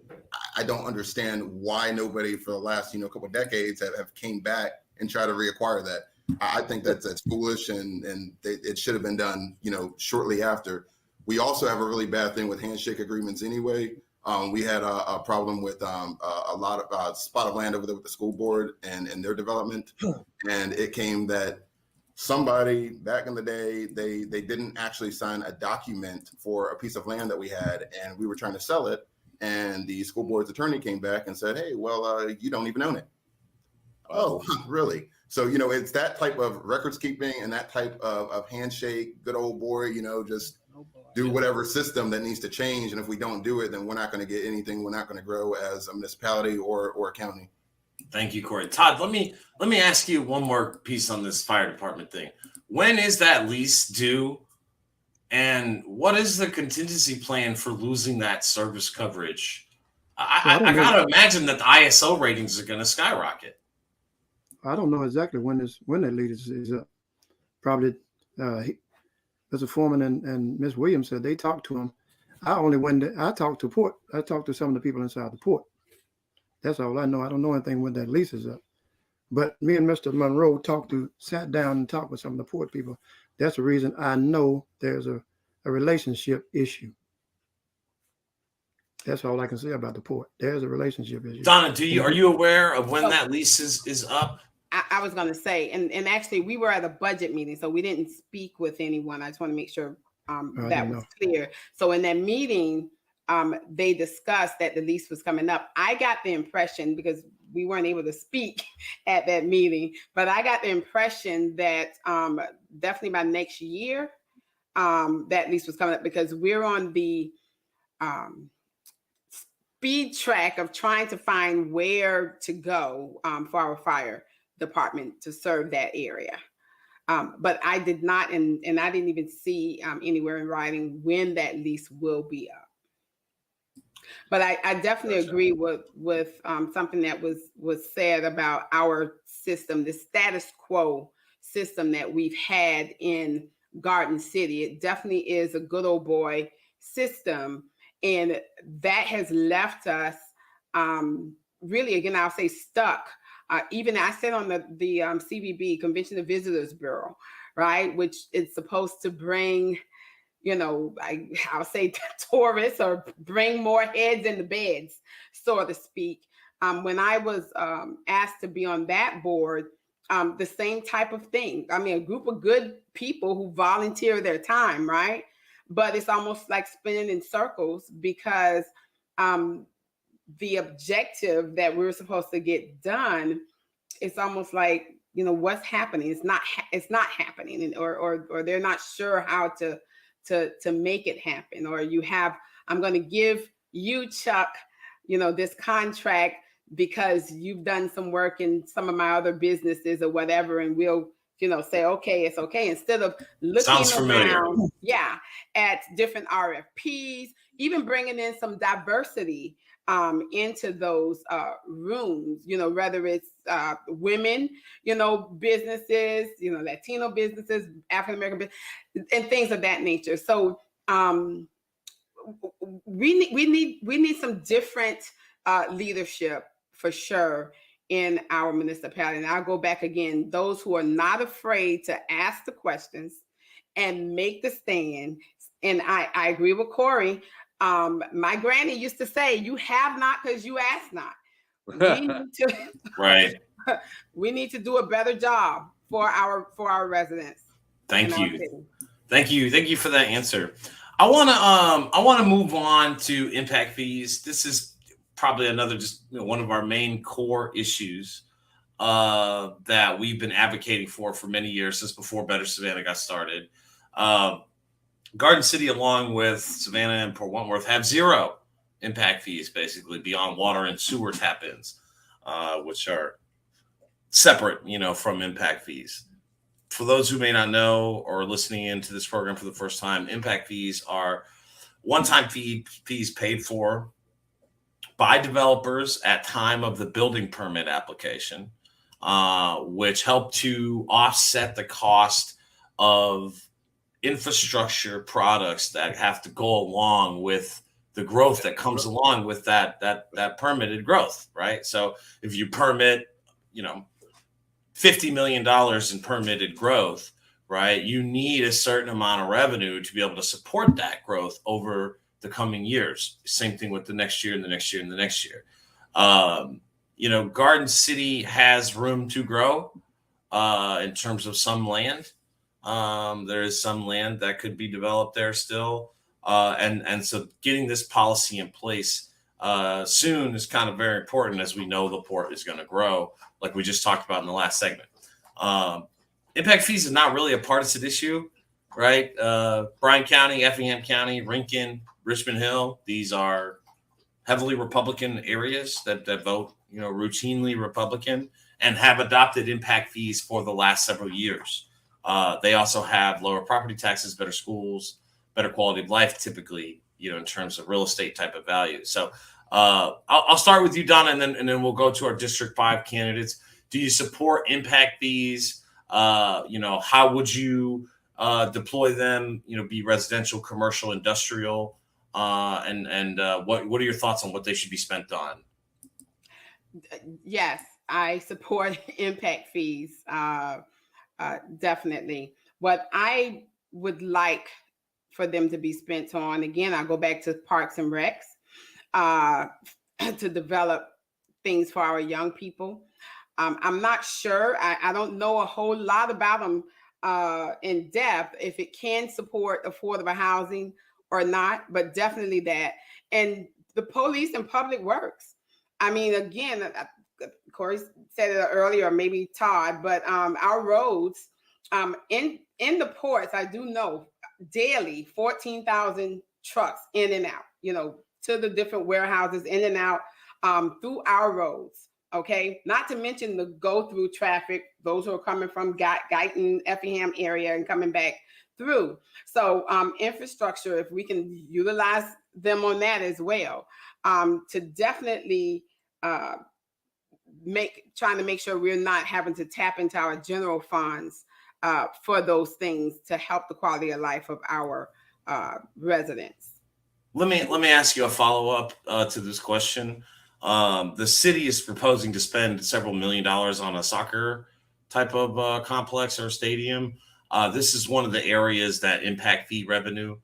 I don't understand why nobody for the last couple of decades have came back and tried to reacquire that. I think that's foolish, and it should have been done shortly after. We also have a really bad thing with handshake agreements anyway. We had a problem with a lot of spot of land over there with the school board and their development. And it came that somebody back in the day, they didn't actually sign a document for a piece of land that we had, and we were trying to sell it. And the school board's attorney came back and said, hey, well, you don't even own it. Oh, really? So, it's that type of records keeping and that type of handshake, good old boy, just do whatever system that needs to change. And if we don't do it, then we're not going to get anything. We're not going to grow as a municipality or a county. Thank you, Corey. Todd, let me ask you one more piece on this fire department thing. When is that lease due? And what is the contingency plan for losing that service coverage? I got to imagine that the ISO ratings are going to skyrocket. I don't know exactly when that lease is up. Probably Mr. Foreman and Ms. Williams said they talked to him. I talked to port. I talked to some of the people inside the port. That's all I know. I don't know anything when that lease is up. But me and Mr. Monroe sat down and talked with some of the port people. That's the reason I know there's a relationship issue. That's all I can say about the port. There's a relationship issue. Donna, are you aware of when that lease is up? I was going to say, and actually we were at a budget meeting, so we didn't speak with anyone. I just want to make sure that was clear. So in that meeting, they discussed that the lease was coming up. I got the impression, because we weren't able to speak at that meeting, but I got the impression that definitely by next year, that lease was coming up, because we're on the speed track of trying to find where to go for our fire department to serve that area. But I did not, and I didn't even see anywhere in writing when that lease will be up. But I definitely agree with something that was said about our system, the status quo system that we've had in Garden City. It definitely is a good old boy system, and that has left us really, again, I'll say stuck. Even I said on the CVB, Convention of Visitors Bureau, right, which is supposed to bring, I'll say tourists, or bring more heads in the beds, so to speak. When I was asked to be on that board, the same type of thing. I mean, a group of good people who volunteer their time, right? But it's almost like spinning in circles, because the objective that we're supposed to get done, it's almost like, what's happening? It's not happening, or they're not sure how to make it happen. Or I'm going to give you, Chuck, this contract because you've done some work in some of my other businesses or whatever, and we'll say, okay, it's okay, instead of looking around at different RFPs, even bringing in some diversity into those rooms, whether it's women, businesses, Latino businesses, African American business, and things of that nature. So we need some different leadership for sure in our municipality. And I'll go back again, those who are not afraid to ask the questions and make the stand. And I agree with Corey. My granny used to say, "You have not because you ask not." We need to, right. We need to do a better job for our residents. Thank you for that answer. I want to move on to impact fees. This is probably another one of our main core issues that we've been advocating for many years, since before Better Savannah got started. Garden City, along with Savannah and Port Wentworth, have zero impact fees, basically, beyond water and sewer tap-ins, which are separate, from impact fees. For those who may not know or listening into this program for the first time, impact fees are one-time fees paid for by developers at time of the building permit application, which help to offset the cost of infrastructure products that have to go along with the growth that comes along with that permitted growth, right? So if you permit, $50 million in permitted growth, right, you need a certain amount of revenue to be able to support that growth over the coming years. Same thing with the next year and the next year and the next year. Garden City has room to grow in terms of some land. There is some land that could be developed there still. And so getting this policy in place soon is kind of very important, as we know the port is going to grow, like we just talked about in the last segment. Impact fees is not really a partisan issue, right? Bryan County, Effingham County, Rincon, Richmond Hill, these are heavily Republican areas that vote, routinely Republican, and have adopted impact fees for the last several years. They also have lower property taxes, better schools, better quality of life, typically, in terms of real estate type of value. So I'll start with you, Donna, and then we'll go to our District 5 candidates. Do you support impact fees? How would you deploy them? Be residential, commercial, industrial, and what are your thoughts on what they should be spent on? Yes, I support impact fees. Definitely. What I would like for them to be spent on, again, I'll go back to Parks and Recs, to develop things for our young people. I'm not sure. I don't know a whole lot about them in depth, if it can support affordable housing or not, but definitely that. And the police and public works. I mean, again, Corey said it earlier, maybe Todd, but our roads in the ports, I do know daily 14,000 trucks in and out, to the different warehouses, in and out through our roads. Okay, not to mention the go through traffic, those who are coming from Guyton, Effingham area and coming back through. So infrastructure, if we can utilize them on that as well, to definitely trying to make sure we're not having to tap into our general funds for those things to help the quality of life of our residents. Let me ask you a follow-up to this question. The city is proposing to spend several $1 million on a soccer type of complex or stadium. This is one of the areas that impact fee revenue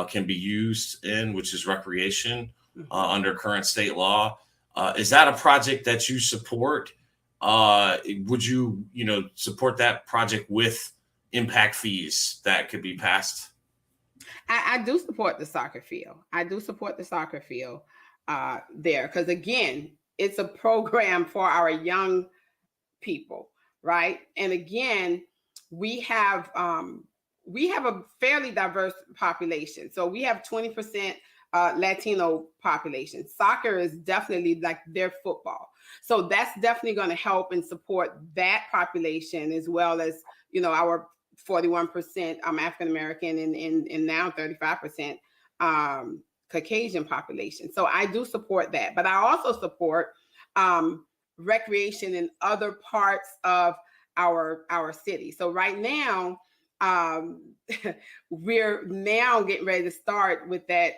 can be used in, which is recreation under current state law. Is that a project that you support? Would you, support that project with impact fees that could be passed? I do support the soccer field. There, because again, it's a program for our young people, right? And again, we have a fairly diverse population. So we have 20% Latino population. Soccer is definitely like their football. So that's definitely going to help and support that population, as well as, our 41% African American and now 35% Caucasian population. So I do support that, but I also support recreation in other parts of our city. So right now, we're now getting ready to start with that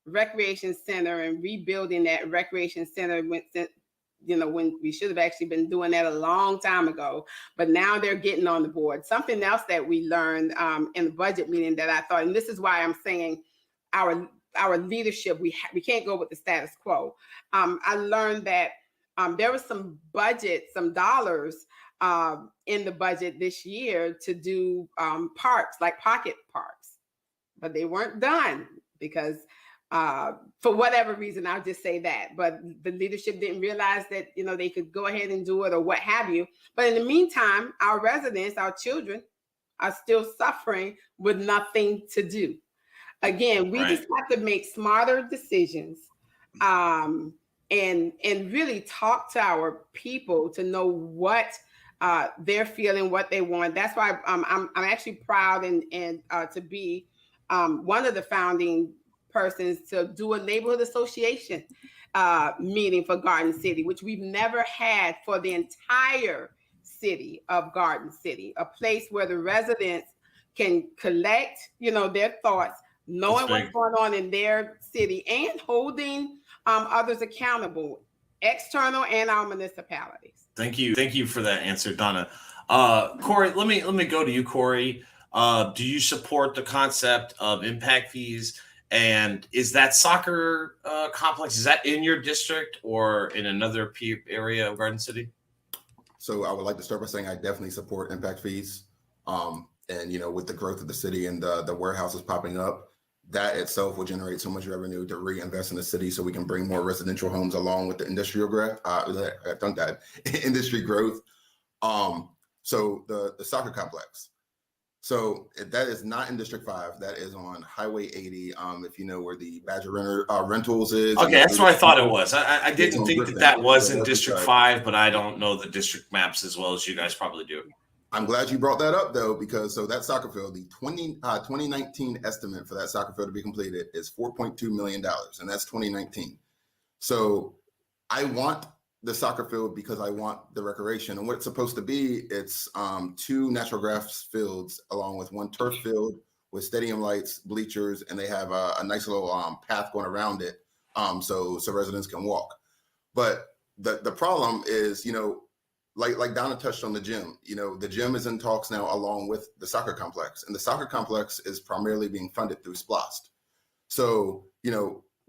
recreation center and rebuilding that recreation center when we should have actually been doing that a long time ago, but now they're getting on the board. Something else that we learned in the budget meeting that I thought, and this is why I'm saying our leadership, we can't go with the status quo. I learned that there was some dollars in the budget this year to do parks, like pocket parks, but they weren't done because for whatever reason, I'll just say that, but the leadership didn't realize that, they could go ahead and do it or what have you. But in the meantime, our residents, our children are still suffering with nothing to do. Again, we just have to make smarter decisions and really talk to our people to know what they're feeling, what they want. That's why I'm actually proud and to be one of the founding persons to do a neighborhood association meeting for Garden City, which we've never had for the entire city of Garden City, a place where the residents can collect, their thoughts, knowing what's going on in their city and holding others accountable, external and our municipalities. Thank you for that answer, Donna. Corey, let me go to you, Corey. Do you support the concept of impact fees? And is that soccer complex, is that in your district or in another area of Garden City? So I would like to start by saying I definitely support impact fees. And with the growth of the city and the warehouses popping up, that itself will generate so much revenue to reinvest in the city so we can bring more residential homes along with the industrial growth. Industry growth. So the soccer complex. So that is not in District 5. That is on Highway 80. If you know where the Badger Rentals is. Okay, that's what I thought it was. I didn't think that was in District 5, but I don't know the district maps as well as you guys probably do. I'm glad you brought that up, though, because that soccer field, the 2019 estimate for that soccer field to be completed is $4.2 million, and that's 2019. So I want the soccer field because I want the recreation. And what it's supposed to be, it's 2 natural grass fields along with 1 turf field with stadium lights, bleachers, and they have a nice little path going around it so residents can walk. But the problem is, like Donna touched on the gym, the gym is in talks now along with the soccer complex, and the soccer complex is primarily being funded through SPLOST. So,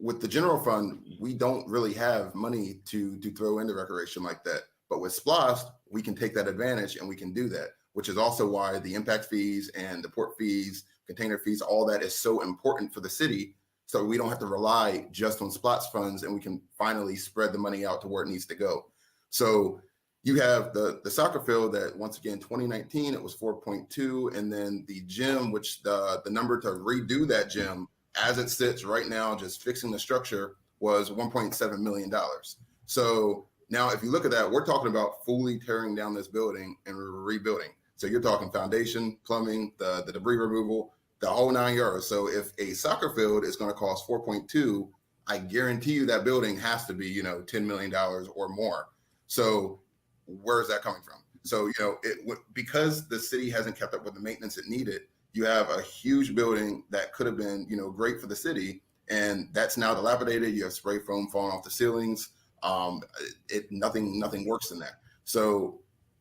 with the general fund, we don't really have money to throw into recreation like that. But with SPLOST, we can take that advantage and we can do that, which is also why the impact fees and the port fees, container fees, all that is so important for the city. So we don't have to rely just on SPLOST funds and we can finally spread the money out to where it needs to go. So you have the soccer field that, once again, 2019, it was 4.2. And then the gym, which the number to redo that gym as it sits right now, just fixing the structure, was $1.7 million. So now if you look at that, we're talking about fully tearing down this building and rebuilding. So you're talking foundation, plumbing, the debris removal, the whole 9 yards. So if a soccer field is going to cost 4.2, I guarantee you that building has to be, $10 million or more. So where is that coming from? So, because the city hasn't kept up with the maintenance it needed, you have a huge building that could have been, great for the city, and that's now dilapidated. You have spray foam falling off the ceilings. Nothing works in that. So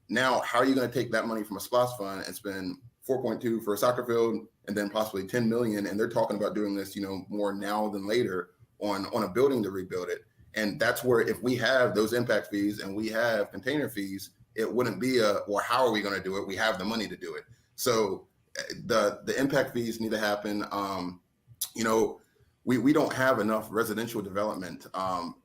now, how are you going to take that money from a SPLOST fund and spend 4.2 for a soccer field, and then possibly 10 million? And they're talking about doing this, more now than later on a building to rebuild it. And that's where, if we have those impact fees and we have container fees, it wouldn't be how are we going to do it? We have the money to do it. So the impact fees need to happen. We don't have enough residential development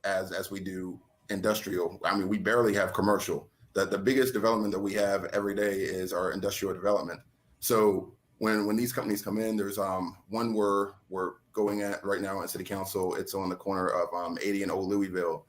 as we do industrial. I mean, we barely have commercial. The biggest development that we have every day is our industrial development. So when these companies come in, there's one we're going at right now at City Council. It's on the corner of 80 and Old Louisville.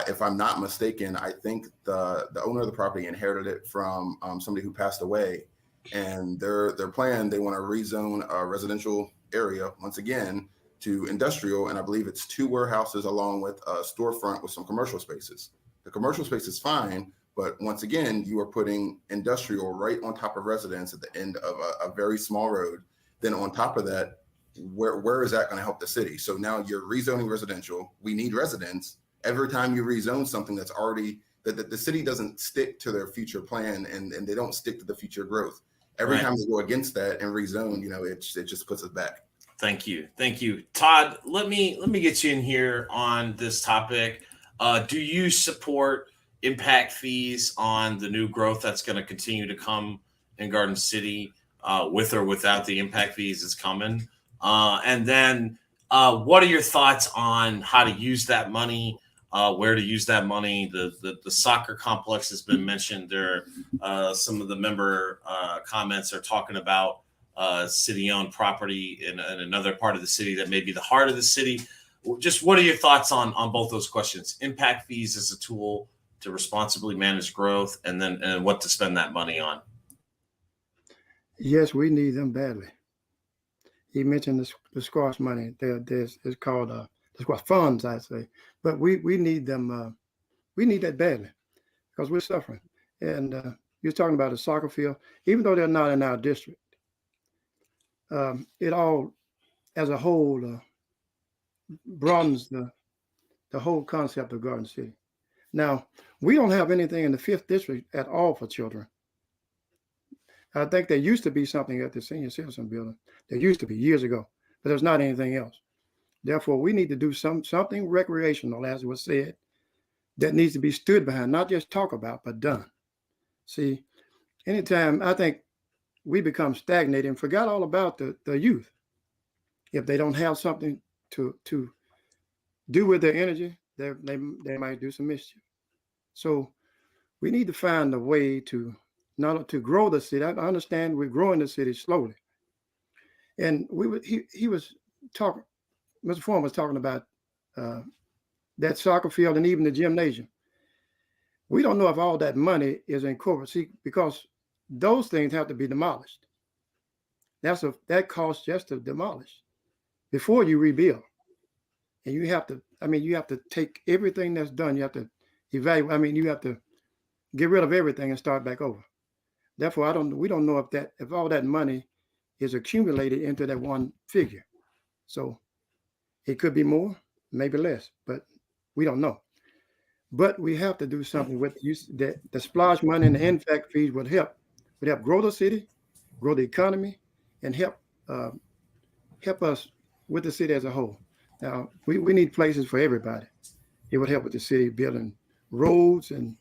If I'm not mistaken, I think the owner of the property inherited it from somebody who passed away. And their plan, they want to rezone a residential area once again to industrial, and I believe it's 2 warehouses along with a storefront with some commercial spaces. The commercial space is fine, but once again, you are putting industrial right on top of residence at the end of a very small road. Then on top of that, where is that going to help the city? So now you're rezoning residential. We need residents. Every time you rezone something that's already, that the city doesn't stick to their future plan, and they don't stick to the future growth. Every time they go against that and rezone, it just puts us back. Thank you. Todd, let me get you in here on this topic. Do you support impact fees on the new growth that's going to continue to come in Garden City, with or without the impact fees is coming? And then what are your thoughts on how to use that money, where to use that money? The soccer complex has been mentioned there. Some of the member comments are talking about city-owned property in another part of the city that may be the heart of the city. Just what are your thoughts on both those questions? Impact fees as a tool to responsibly manage growth, and what to spend that money on? Yes, we need them badly. He mentioned the squash money. It's called the squash funds, I say. But we need them. We need that badly because we're suffering. And you're talking about a soccer field, even though they're not in our district. It all, as a whole, broadens the whole concept of Garden City. Now, we don't have anything in the 5th district at all for children. I think there used to be something at the senior citizen building. There used to be years ago, but there's not anything else. Therefore, we need to do something recreational, as was said, that needs to be stood behind, not just talk about, but done. See, anytime I think we become stagnated and forgot all about the youth, if they don't have something to do with their energy, they might do some mischief. So we need to find a way to not to grow the city. I understand we're growing the city slowly. And he was talking, Mr. Foreman was talking about that soccer field and even the gymnasium. We don't know if all that money is incorporated. See, because those things have to be demolished. That costs just to demolish before you rebuild. And you have to take everything that's done. You have to evaluate. You have to get rid of everything and start back over. Therefore, we don't know if all that money is accumulated into that one figure. So it could be more, maybe less, but we don't know. But we have to do something with the splash money and the impact fees would help grow the city, grow the economy, and help us with the city as a whole. Now, we need places for everybody. It would help with the city building roads and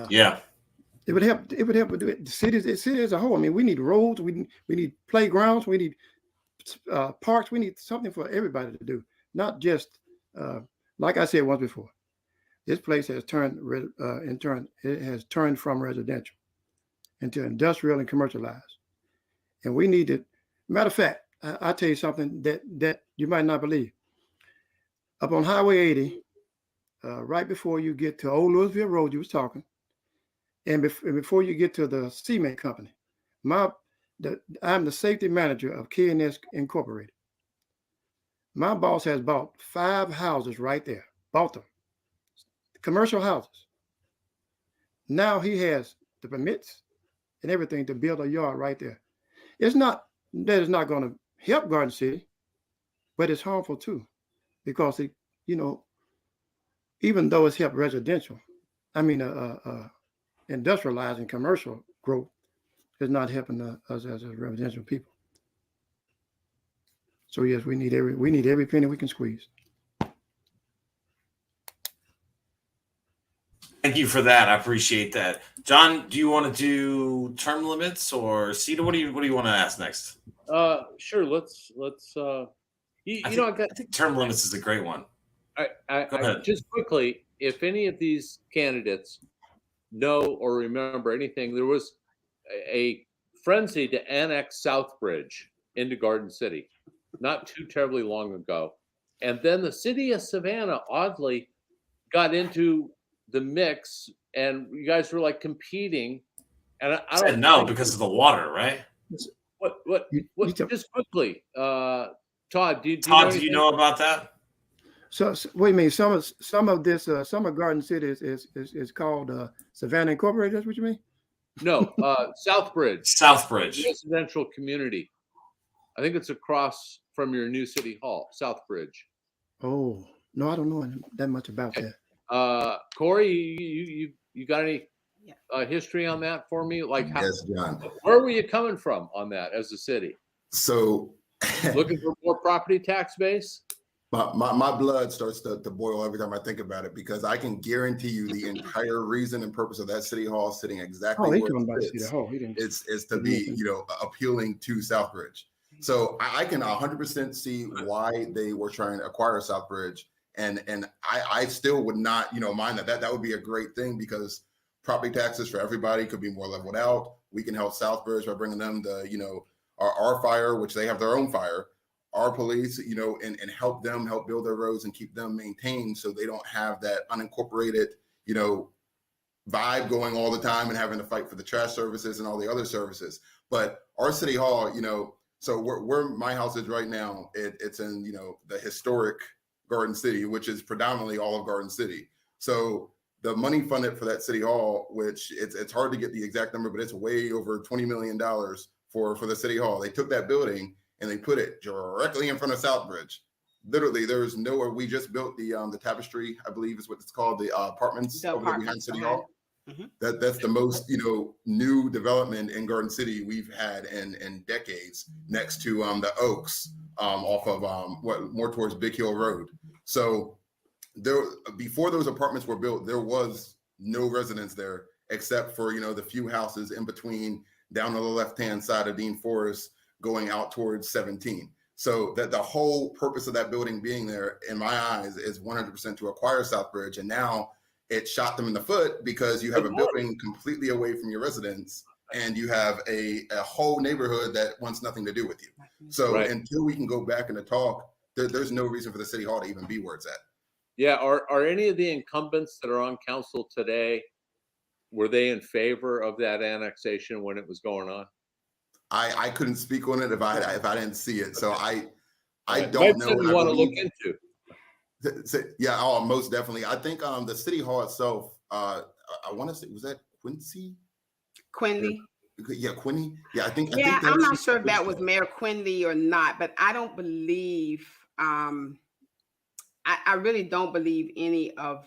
yeah. It would help with the city as a whole. We need roads, we need playgrounds, we need parks, we need something for everybody to do, not just like I said once before. This place has turned from residential into industrial and commercialized, and we need to. Matter of fact, I'll tell you something that you might not believe. Up on Highway 80, right before you get to Old Louisville Road, you was talking, and before you get to the cement company, I'm the safety manager of K&S Incorporated. My boss has bought 5 houses right there, bought them, commercial houses. Now he has the permits and everything to build a yard right there. It's not that it's not going to help Garden City, but it's harmful too, because even though it's helped residential, industrializing commercial growth is not helping us as residential people. So yes, we need every penny we can squeeze. Thank you for that. I appreciate that. John, do you want to do term limits, or Cedar? What do you want to ask next? Sure. Let's. I think term limits is a great one. Go ahead. Just quickly, if any of these candidates know or remember anything, there was a frenzy to annex Southbridge into Garden City not too terribly long ago, and then the city of Savannah oddly got into the mix, and you guys were like competing. And I don't know because of the water, right? What? Just quickly, Todd, do you Todd, know do you anything? know about that? So what do you mean? Some of this, some of Garden City is called Savannah Incorporated. That's what you mean? No, Southbridge Southbridge. residential community. I think it's across from your new city hall, Southbridge. Oh no, I don't know that much about that. Corey, you got any history on that for me? Like, Yes, John. where were you coming from on that as a city? So Looking for more property tax base? my blood starts to boil every time I think about it, because I can guarantee you the entire reason and purpose of that city hall sitting exactly Oh, he where talking about it City sits Hall. He didn't. is to be, appealing to Southbridge. So I can 100% see why they were trying to acquire Southbridge, and I still would not mind that would be a great thing, because property taxes for everybody could be more leveled out. We can help Southbridge by bringing them our fire, which they have their own fire, our police, and help them build their roads and keep them maintained, so they don't have that unincorporated vibe going all the time and having to fight for the trash services and all the other services. But our city hall, so where my house is right now, it's in the historic Garden City, which is predominantly all of Garden City. So the money funded for that city hall, which it's hard to get the exact number, but it's way over $20 million for the city hall. They took that building and they put it directly in front of Southbridge. Literally, there's nowhere. We just built the Tapestry, I believe is what it's called, the apartments over there behind City Hall. Mm-hmm. That's the most new development in Garden City we've had in decades, next to the Oaks off of more towards Big Hill Road. So there, before those apartments were built, there was no residents there except for the few houses in between down on the left-hand side of Dean Forest going out towards 17. So that the whole purpose of that building being there, in my eyes, is 100% to acquire Southbridge. And now it shot them in the foot, because you have a building completely away from your residents, and you have a whole neighborhood that wants nothing to do with you. So until we can go back and talk, there's no reason for the city hall to even be where it's at. Yeah. Are any of the incumbents that are on council today, were they in favor of that annexation when it was going on? I couldn't speak on it if I didn't see it. So I don't know. Something you want to look into. Yeah, most definitely. I think the city hall itself, I want to say, was that Quincy? Quinley. Yeah, Quinny. Yeah, I think. I'm not sure if that was Mayor Quinley or not, but I don't believe. I really don't believe any of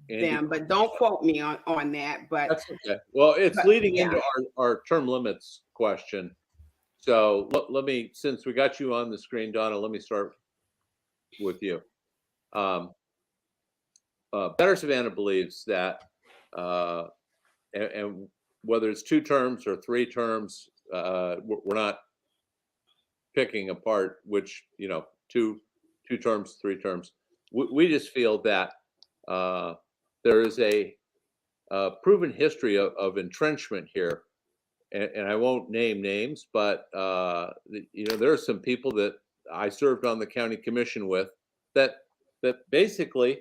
them, but don't quote me on that. But that's okay. Well, it's leading into our term limits question. So let me, since we got you on the screen, Donna, let me start with you. Better Savannah believes that, and whether it's 2 terms or 3 terms, we're not picking apart which, 2 terms, 3 terms. We just feel that there is a proven history of entrenchment here, and I won't name names, but there are some people that I served on the county commission with that basically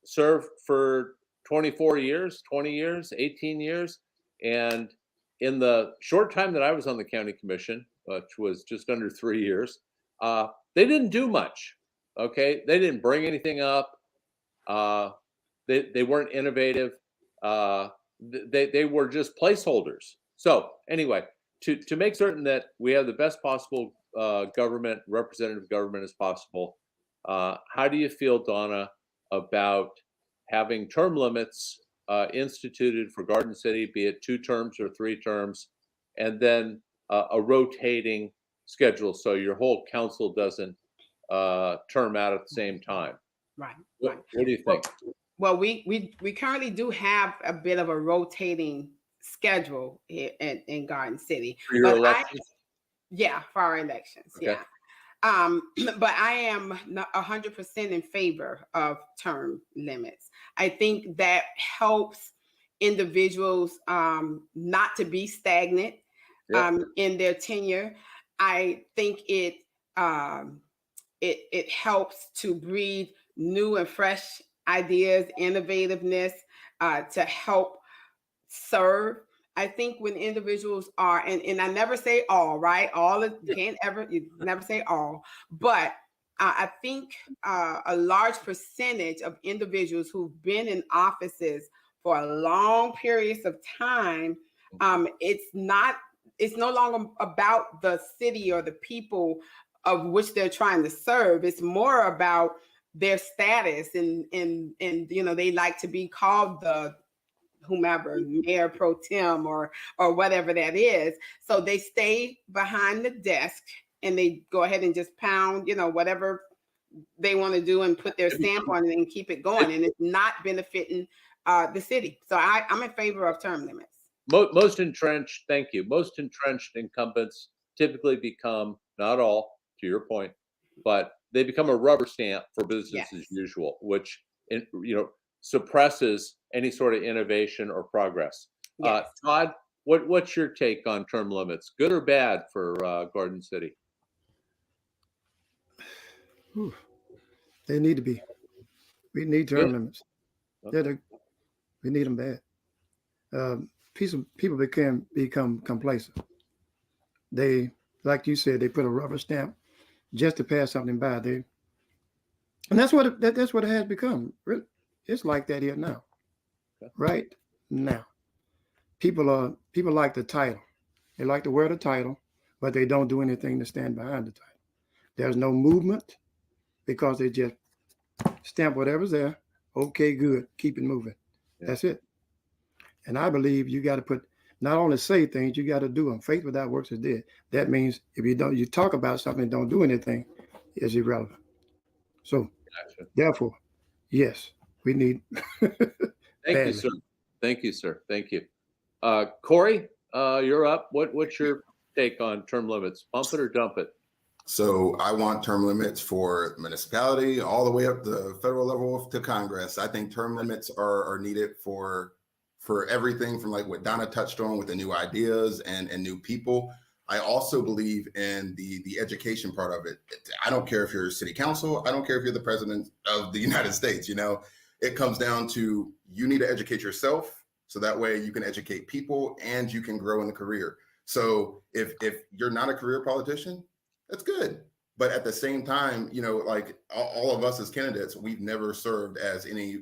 served for 24 years, 20 years, 18 years, and in the short time that I was on the county commission, which was just under 3 years, they didn't do much. Okay, they didn't bring anything up. They weren't innovative. They were just placeholders. So anyway, to make certain that we have the best possible representative government as possible, how do you feel, Donna, about having term limits instituted for Garden City, be it 2 terms or 3 terms, and then a rotating schedule so your whole council doesn't term out at the same time? Right. What do you think? Well, we currently do have a bit of a rotating schedule here in Garden City. For your elections? For our elections. Okay. Yeah. But I am 100% in favor of term limits. I think that helps individuals not to be stagnant in their tenure. I think it helps to breed new and fresh ideas, innovativeness, to help serve I think when individuals are, and I never say all, right? You never say all, but I think a large percentage of individuals who've been in offices for long periods of time, it's no longer about the city or the people of which they're trying to serve. It's more about their status, and they like to be called the whomever, mayor pro tem or whatever that is. So they stay behind the desk and they go ahead and just pound, whatever they want to do and put their stamp on it and keep it going. And it's not benefiting the city. So I'm in favor of term limits. Most entrenched, thank you. Most entrenched incumbents typically become, not all, to your point, but they become a rubber stamp for business as usual, which suppresses any sort of innovation or progress. Yes. Todd, what's your take on term limits? Good or bad for Garden City? They need to be. We need term limits. Okay. We need them bad. People become complacent. They, like you said, they put a rubber stamp just to pass something by. And that's what it has become. Really, it's like that here now. Right now, people like the title. They like to wear the title, but they don't do anything to stand behind the title. There's no movement because they just stamp whatever's there. Okay, good, keep it moving. Yeah. That's it. And I believe you got to put, not only say things, you got to do them. Faith without works is dead. That means if you talk about something and don't do anything, it's irrelevant. So, therefore, yes, we need. Thank you, sir. Thank you, sir. Thank you. Corey, you're up. What's your take on term limits? Bump it or dump it? So I want term limits for municipality all the way up the federal level to Congress. I think term limits are needed for everything from like what Donna touched on with the new ideas and new people. I also believe in the education part of it. I don't care if you're city council. I don't care if you're the president of the United States. It comes down to you need to educate yourself so that way you can educate people and you can grow in the career. So if you're not a career politician, that's good. But at the same time, like all of us as candidates, we've never served as any,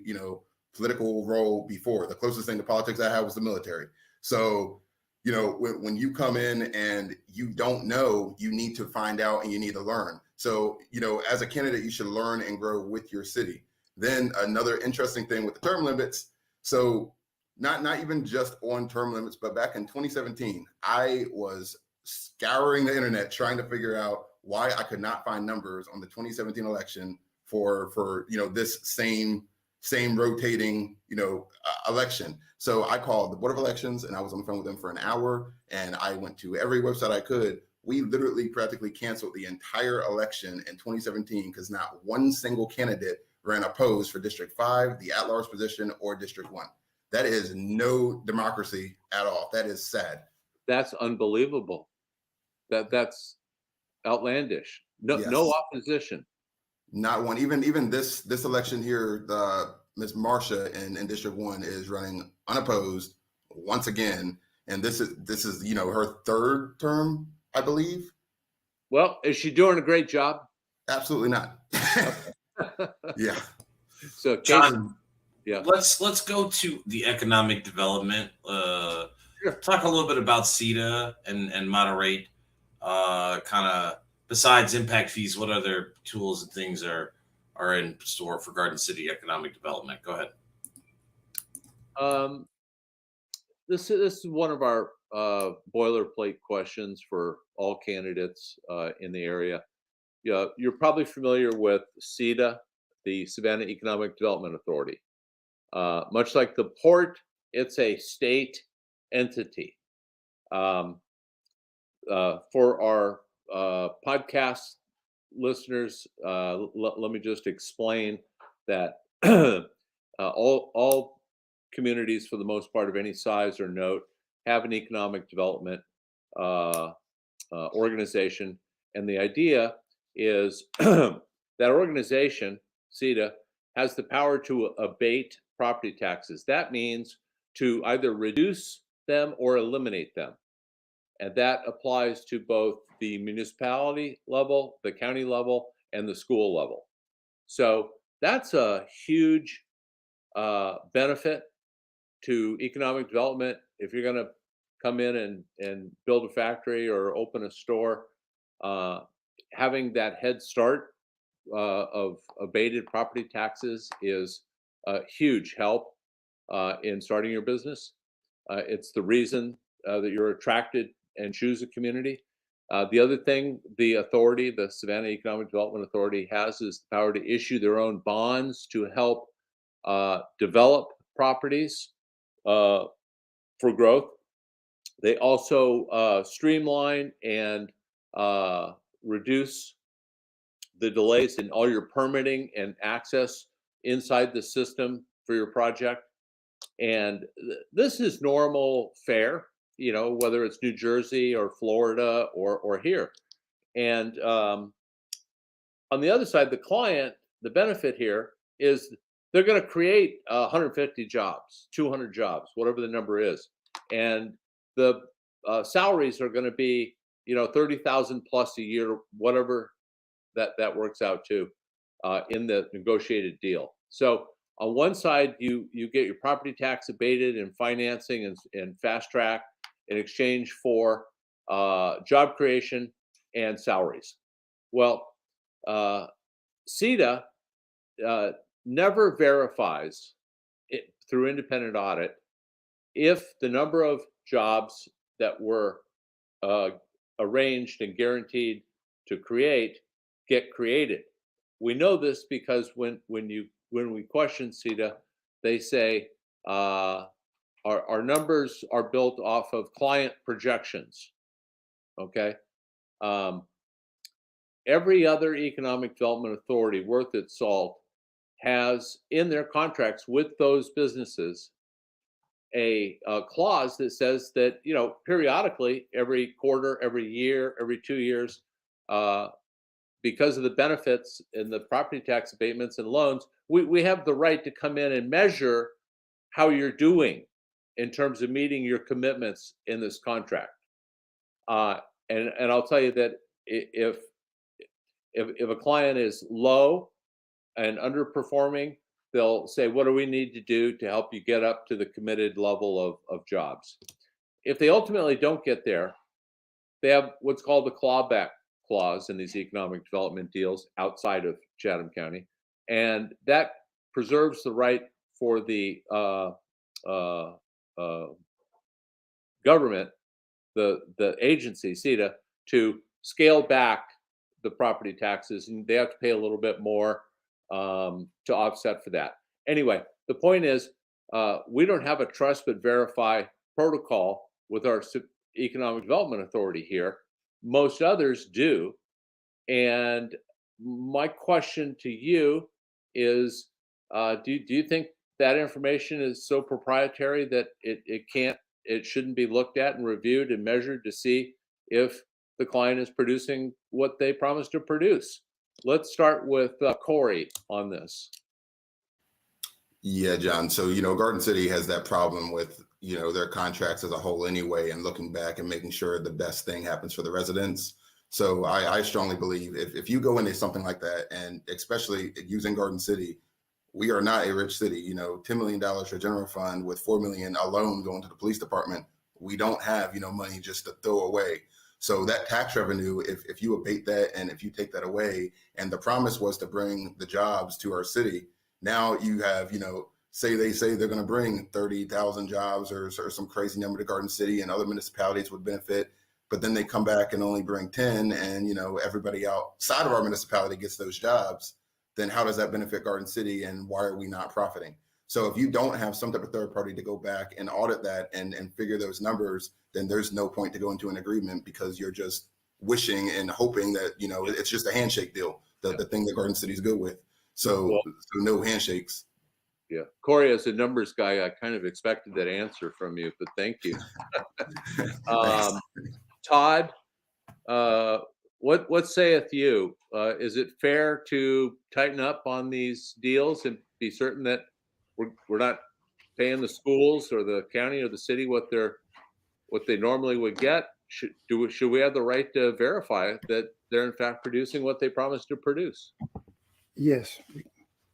political role before. The closest thing to politics I had was the military. So, when you come in and you don't know, you need to find out and you need to learn. So, as a candidate, you should learn and grow with your city. Then another interesting thing with the term limits. So not even just on term limits, but back in 2017, I was scouring the internet trying to figure out why I could not find numbers on the 2017 election for this same rotating election. So I called the Board of Elections and I was on the phone with them for an hour and I went to every website I could. We literally practically canceled the entire election in 2017 because not one single candidate ran opposed for District 5, the at-large position, or District 1. That is no democracy at all. That is sad. That's unbelievable. That's outlandish. No opposition. Not one. Even this election here, Ms. Marcia in District 1 is running unopposed once again, and this is her third term, I believe. Well, is she doing a great job? Absolutely not. Yeah. So John, let's go to the economic development. Talk a little bit about CETA and moderate. Kind of besides impact fees, what other tools and things are in store for Garden City economic development? Go ahead. This is one of our boilerplate questions for all candidates in the area. You're probably familiar with CETA, the Savannah Economic Development Authority. Much like the port, it's a state entity. For our podcast listeners, let me just explain that all communities, for the most part of any size or note, have an economic development organization. And the idea is that organization, CETA, has the power to abate property taxes. That means to either reduce them or eliminate them. And that applies to both the municipality level, the county level, and the school level. So that's a huge benefit to economic development. If you're going to come in and build a factory or open a store, having that head start of abated property taxes is a huge help in starting your business. It's the reason that you're attracted and choose a community. The other thing the authority, the Savannah Economic Development Authority, has is the power to issue their own bonds to help develop properties for growth. They also streamline and reduce the delays in all your permitting and access inside the system for your project. And this is normal fare, you know, whether it's New Jersey or Florida or here. And on the other side, the client, the benefit here is they're going to create 150 jobs, 200 jobs, whatever the number is. And the salaries are going to be, you know, 30,000 plus a year, whatever that works out to in the negotiated deal. So on one side, you get your property tax abated and financing and fast track in exchange for job creation and salaries. Well, CETA never verifies it through independent audit if the number of jobs that were arranged and guaranteed to create get created. We know this because when we question CETA, they say our numbers are built off of client projections. Okay. Every other economic development authority worth its salt has in their contracts with those businesses a clause that says that, you know, periodically, every quarter, every year, every 2 years, because of the benefits in the property tax abatements and loans, we have the right to come in and measure how you're doing in terms of meeting your commitments in this contract. And I'll tell you that if a client is low and underperforming, they'll say, what do we need to do to help you get up to the committed level of jobs? If they ultimately don't get there, they have what's called the clawback clause in these economic development deals outside of Chatham County. And that preserves the right for the government, the agency, CETA, to scale back the property taxes, and they have to pay a little bit more to offset for that. Anyway, the point is, we don't have a trust but verify protocol with our economic development authority here. Most others do. And my question to you is, do you think that information is so proprietary that it shouldn't be looked at and reviewed and measured to see if the client is producing what they promised to produce? Let's start with Corey on this. Yeah, John. So, you know, Garden City has that problem with, you know, their contracts as a whole anyway, and looking back and making sure the best thing happens for the residents. So I strongly believe if you go into something like that, and especially using Garden City, we are not a rich city. You know, $10 million for general fund with $4 million alone going to the police department. We don't have, you know, money just to throw away. So that tax revenue, if you abate that and if you take that away, and the promise was to bring the jobs to our city, now you have, you know, they say they're going to bring 30,000 jobs or some crazy number to Garden City, and other municipalities would benefit. But then they come back and only bring 10, and, you know, everybody outside of our municipality gets those jobs. Then how does that benefit Garden City, and why are we not profiting? So if you don't have some type of third party to go back and audit that and figure those numbers, then there's no point to go into an agreement, because you're just wishing and hoping that, you know, it's just a handshake deal, the thing that Garden City's good with. So no handshakes. Yeah. Corey, as a numbers guy, I kind of expected that answer from you, but thank you. Todd, what saith you? Is it fair to tighten up on these deals and be certain that we're not paying the schools or the county or the city what they're what they normally would get, should we have the right to verify that they're in fact producing what they promised to produce? Yes,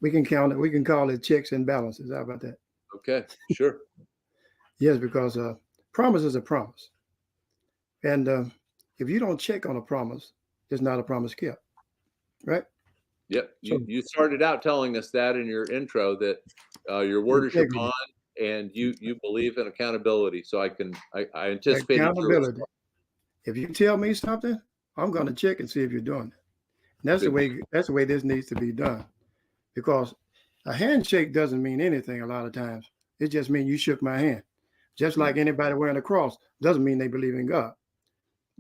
we can count it. We can call it checks and balances. How about that? Okay, sure. Yes, because promise is a promise. And if you don't check on a promise, it's not a promise kept, right? Yep. You started out telling us that in your intro, that your word is your bond, and you believe in accountability. So I anticipate accountability. If you tell me something, I'm going to check and see if you're doing it. And that's the way this needs to be done. Because a handshake doesn't mean anything a lot of times. It just means you shook my hand. Just like anybody wearing a cross doesn't mean they believe in God.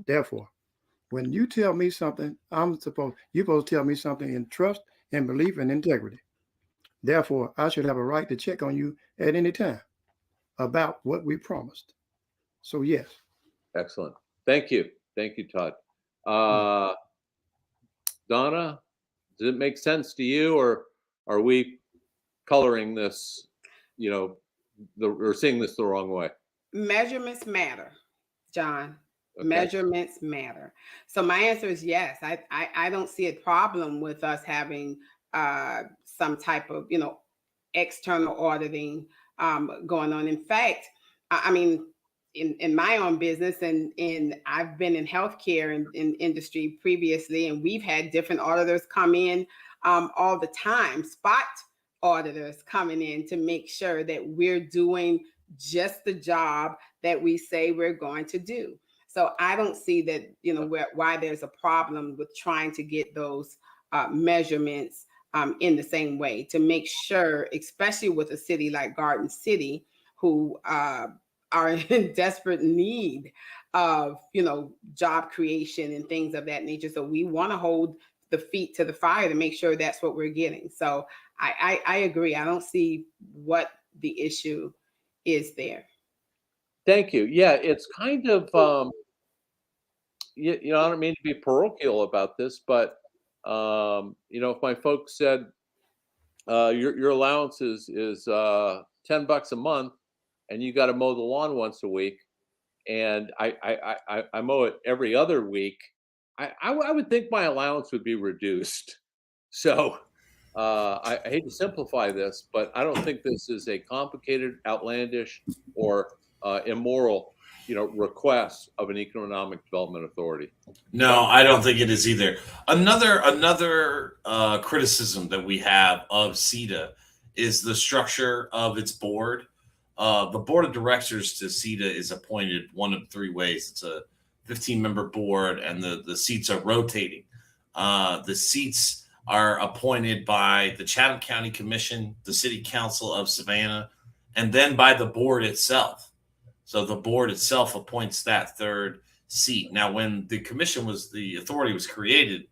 Therefore, when you tell me something, you're supposed to tell me something in trust and belief and integrity. Therefore, I should have a right to check on you at any time about what we promised. So, yes. Excellent. Thank you. Thank you, Todd. Donna, does it make sense to you, or are we coloring this, or seeing this the wrong way? Measurements matter, John. Okay. Measurements matter. So my answer is yes. I don't see a problem with us having some type of, external auditing going on. In fact, I mean, in my own business, and I've been in healthcare in industry previously, and we've had different auditors come in all the time, spot auditors coming in to make sure that we're doing just the job that we say we're going to do. So I don't see that, why there's a problem with trying to get those measurements in the same way, to make sure, especially with a city like Garden City, who are in desperate need of, job creation and things of that nature. So we want to hold the feet to the fire to make sure that's what we're getting. So I agree. I don't see what the issue is there. Thank you. Yeah, it's kind of, I don't mean to be parochial about this, but, if my folks said your allowance is $10 a month, and you got to mow the lawn once a week, and I mow it every other week, I would think my allowance would be reduced. So I hate to simplify this, but I don't think this is a complicated, outlandish, or immoral, request of an economic development authority. No, I don't think it is either. Another criticism that we have of CETA is the structure of its board. The board of directors to CETA is appointed one of three ways. It's a 15-member board, and the seats are rotating. The seats are appointed by the Chatham County Commission, the City Council of Savannah, and then by the board itself. So the board itself appoints that third seat. Now, when the authority was created,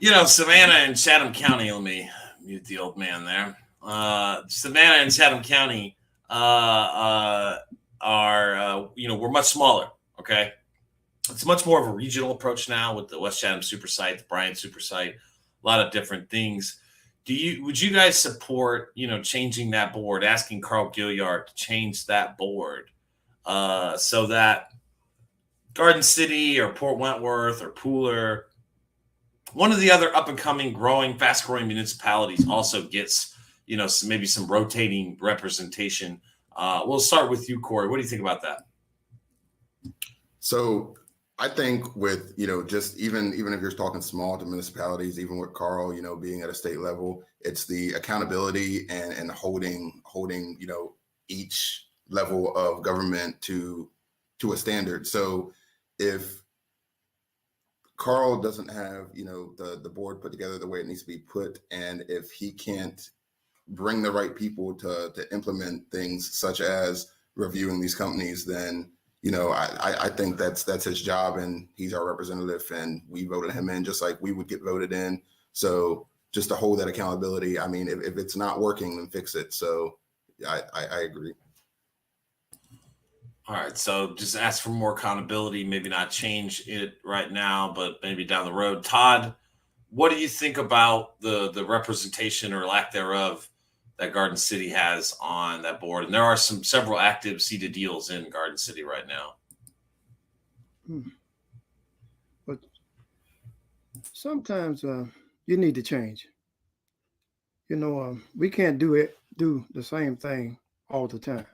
Savannah and Chatham County, let me mute the old man there. Savannah and Chatham County are we're much smaller. Okay. It's much more of a regional approach now with the West Chatham Super Site, the Bryant Super Site, a lot of different things. Would you guys support, changing that board, asking Carl Gilliard to change that board so that Garden City or Port Wentworth or Pooler, one of the other up and coming, fast growing municipalities also gets, maybe some rotating representation? We'll start with you, Corey. What do you think about that? So I think with, just even if you're talking small to municipalities, even with Carl, being at a state level, it's the accountability and holding, each level of government to a standard. So if Carl doesn't have, the board put together the way it needs to be put, and if he can't bring the right people to implement things such as reviewing these companies, then I think that's his job, and he's our representative, and we voted him in just like we would get voted in. So just to hold that accountability. I mean, if it's not working, then fix it. So I agree. All right. So just ask for more accountability, maybe not change it right now, but maybe down the road. Todd, what do you think about the representation or lack thereof that Garden City has on that board. And there are several active seated deals in Garden City right now. But sometimes you need to change. We can't do the same thing all the time.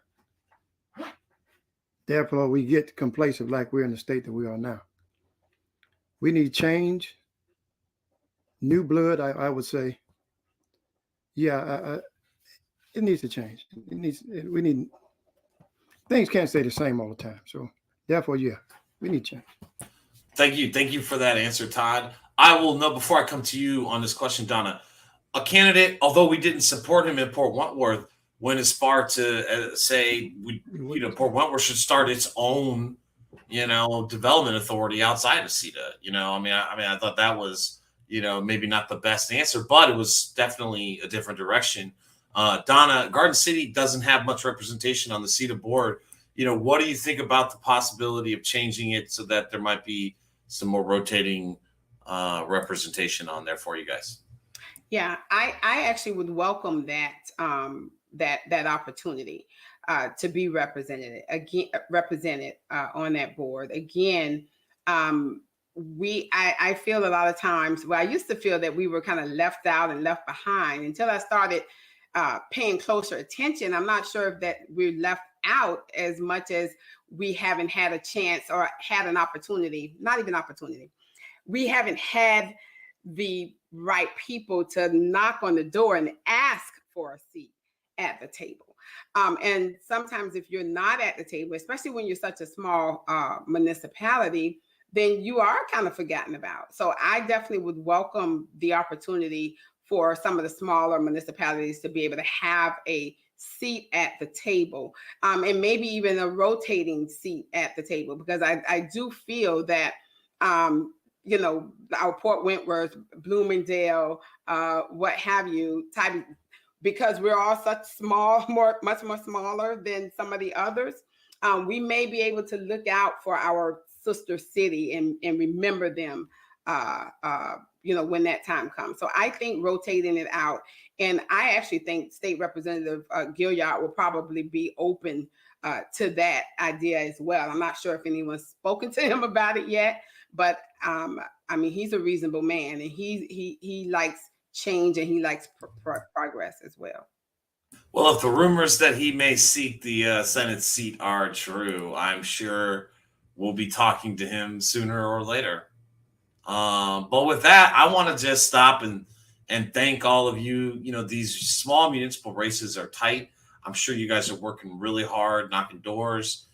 Therefore, we get complacent like we're in the state that we are now. We need change, new blood, I would say. Yeah, it needs to change. Things can't stay the same all the time. So therefore, yeah, we need change. Thank you for that answer, Todd. I will know before I come to you on this question, Donna, a candidate, although we didn't support him in Port Wentworth, went as far to say Port Wentworth should start its own, development authority outside of CETA. I thought that was, maybe not the best answer, but it was definitely a different direction. Donna, Garden City doesn't have much representation on the CETA board. What do you think about the possibility of changing it so that there might be some more rotating representation on there for you guys? Yeah, I actually would welcome that that opportunity to be represented on that board. Again, I feel a lot of times, I used to feel that we were kind of left out and left behind until I started paying closer attention. I'm not sure if that we're left out as much as we haven't had a chance or had an opportunity, not even opportunity. We haven't had the right people to knock on the door and ask for a seat at the table. And sometimes if you're not at the table, especially when you're such a small municipality, then you are kind of forgotten about. So I definitely would welcome the opportunity for some of the smaller municipalities to be able to have a seat at the table, and maybe even a rotating seat at the table, because I do feel that our Port Wentworth, Bloomingdale, what have you, because we're all such much more smaller than some of the others, we may be able to look out for our sister city and remember them, when that time comes. So I think rotating it out, and I actually think State Representative Gilliard will probably be open to that idea as well. I'm not sure if anyone's spoken to him about it yet, but he's a reasonable man, and he likes change, and he likes progress as well. Well, if the rumors that he may seek the Senate seat are true, I'm sure we'll be talking to him sooner or later. But with that, I want to just stop and thank all of you. These small municipal races are tight. I'm sure you guys are working really hard, knocking doors,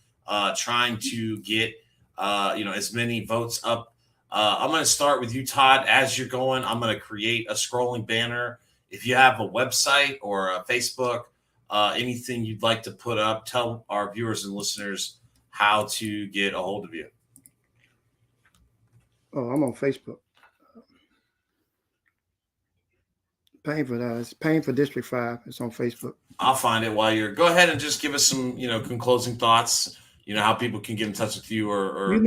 trying to get as many votes up. I'm going to start with you, Todd. As you're going, I'm going to create a scrolling banner. If you have a website or a Facebook, anything you'd like to put up, tell our viewers and listeners how to get a hold of you. Oh, I'm on Facebook. Paying for that. It's Paying for District 5. It's on Facebook. I'll find it while you're. Go ahead and just give us some, closing thoughts. How people can get in touch with you, or I'm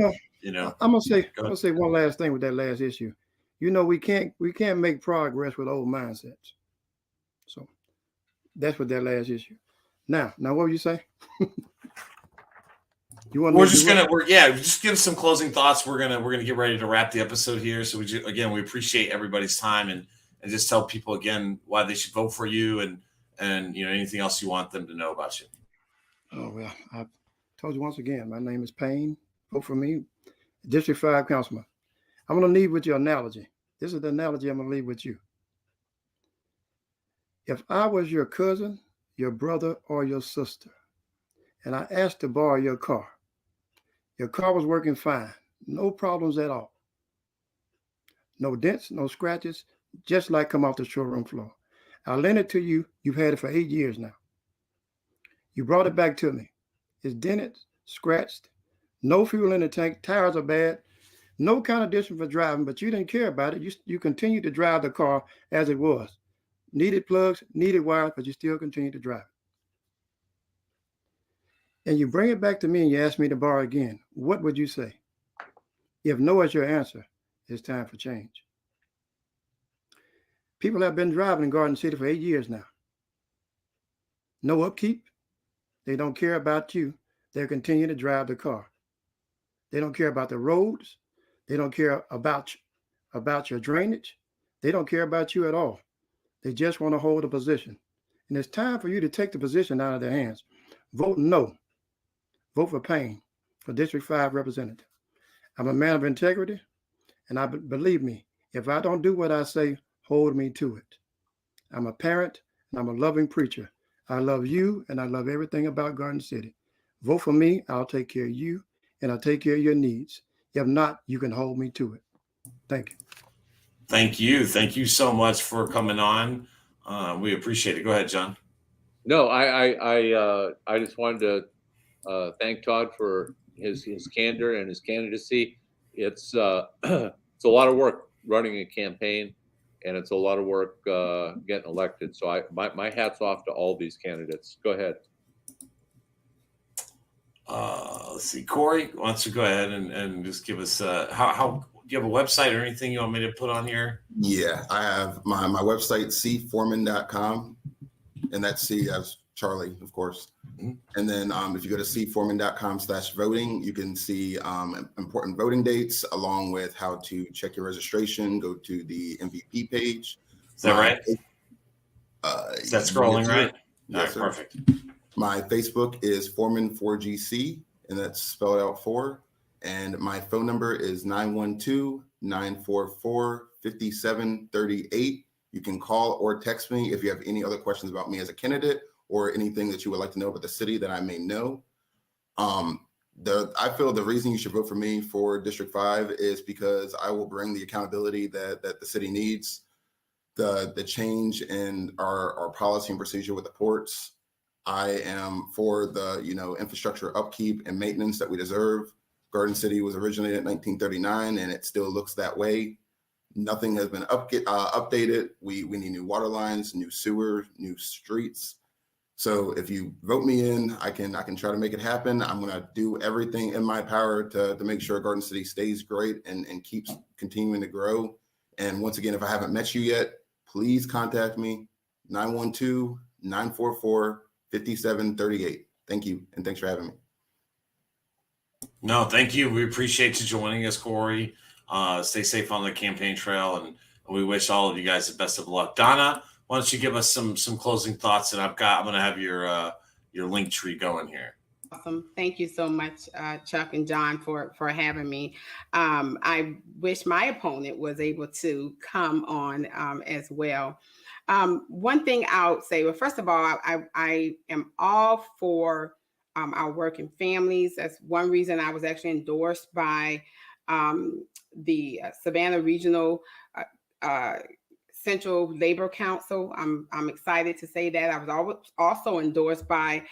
gonna say one last thing with that last issue. We can't make progress with old mindsets. So that's what that last issue. Now what would you say? Just give some closing thoughts. We're gonna get ready to wrap the episode here. So we appreciate everybody's time and just tell people again why they should vote for you and anything else you want them to know about you. Oh, well, I told you once again, my name is Payne. Vote for me, District 5 Councilman. I'm going to leave with your analogy. This is the analogy I'm going to leave with you. If I was your cousin, your brother, or your sister, and I asked to borrow your car was working fine, no problems at all. No dents, no scratches, just like come off the showroom floor. I lent it to you. You've had it for 8 years now. You brought it back to me. It's dented, scratched, no fuel in the tank, tires are bad, no condition for driving, but you didn't care about it. You continued to drive the car as it was. Needed plugs, needed wires, but you still continue to drive it. And you bring it back to me and you ask me to borrow again. What would you say? If no is your answer, it's time for change. People have been driving in Garden City for 8 years now. no upkeep. They don't care about you. They'll continue to drive the car. They don't care about the roads. They don't care about your drainage. They don't care about you at all. They just want to hold a position. And it's time for you to take the position out of their hands. Vote no. Vote for Payne for District 5 representative. I'm a man of integrity, and believe me, if I don't do what I say, hold me to it. I'm a parent, and I'm a loving preacher. I love you, and I love everything about Garden City. Vote for me, I'll take care of you, and I'll take care of your needs. If not, you can hold me to it. Thank you. Thank you. Thank you so much for coming on. We appreciate it. Go ahead, John. No, I just wanted to thank Todd for his candor and his candidacy. It's it's a lot of work running a campaign, and it's a lot of work getting elected. So my hat's off to all these candidates. Go ahead. Let's see, Corey, why don't you go ahead and just give us how do you have a website or anything you want me to put on here? Yeah, I have my website, cforeman.com, and that's C as Charlie, of course. Mm-hmm. And then if you go to cforeman.com/voting, you can see important voting dates along with how to check your registration. Go to the MVP page. Is that right? Is that scrolling yes, right? Yes, all right, perfect. My Facebook is Foreman4GC, and that's spelled out 4. And my phone number is 912-944-5738. You can call or text me if you have any other questions about me as a candidate or anything that you would like to know about the city that I may know. I feel the reason you should vote for me for District 5 is because I will bring the accountability that the city needs, the change in our policy and procedure with the ports. I am for the infrastructure upkeep and maintenance that we deserve. Garden City was originated in 1939, and it still looks that way. Nothing has been updated. We need new water lines, new sewer, new streets. So if you vote me in, I can try to make it happen. I'm going to do everything in my power to make sure Garden City stays great and keeps continuing to grow. And once again, if I haven't met you yet, please contact me, 912-944-5738. Thank you, and thanks for having me. No, thank you. We appreciate you joining us, Corey. Stay safe on the campaign trail, and we wish all of you guys the best of luck. Donna, why don't you give us some closing thoughts? And I'm going to have your link tree going here. Awesome. Thank you so much, Chuck and John, for having me. I wish my opponent was able to come on as well. One thing I'll say, well, first of all, I am all for our working families. That's one reason I was actually endorsed by the Savannah Regional Central Labor Council. I'm excited to say that. I was also endorsed by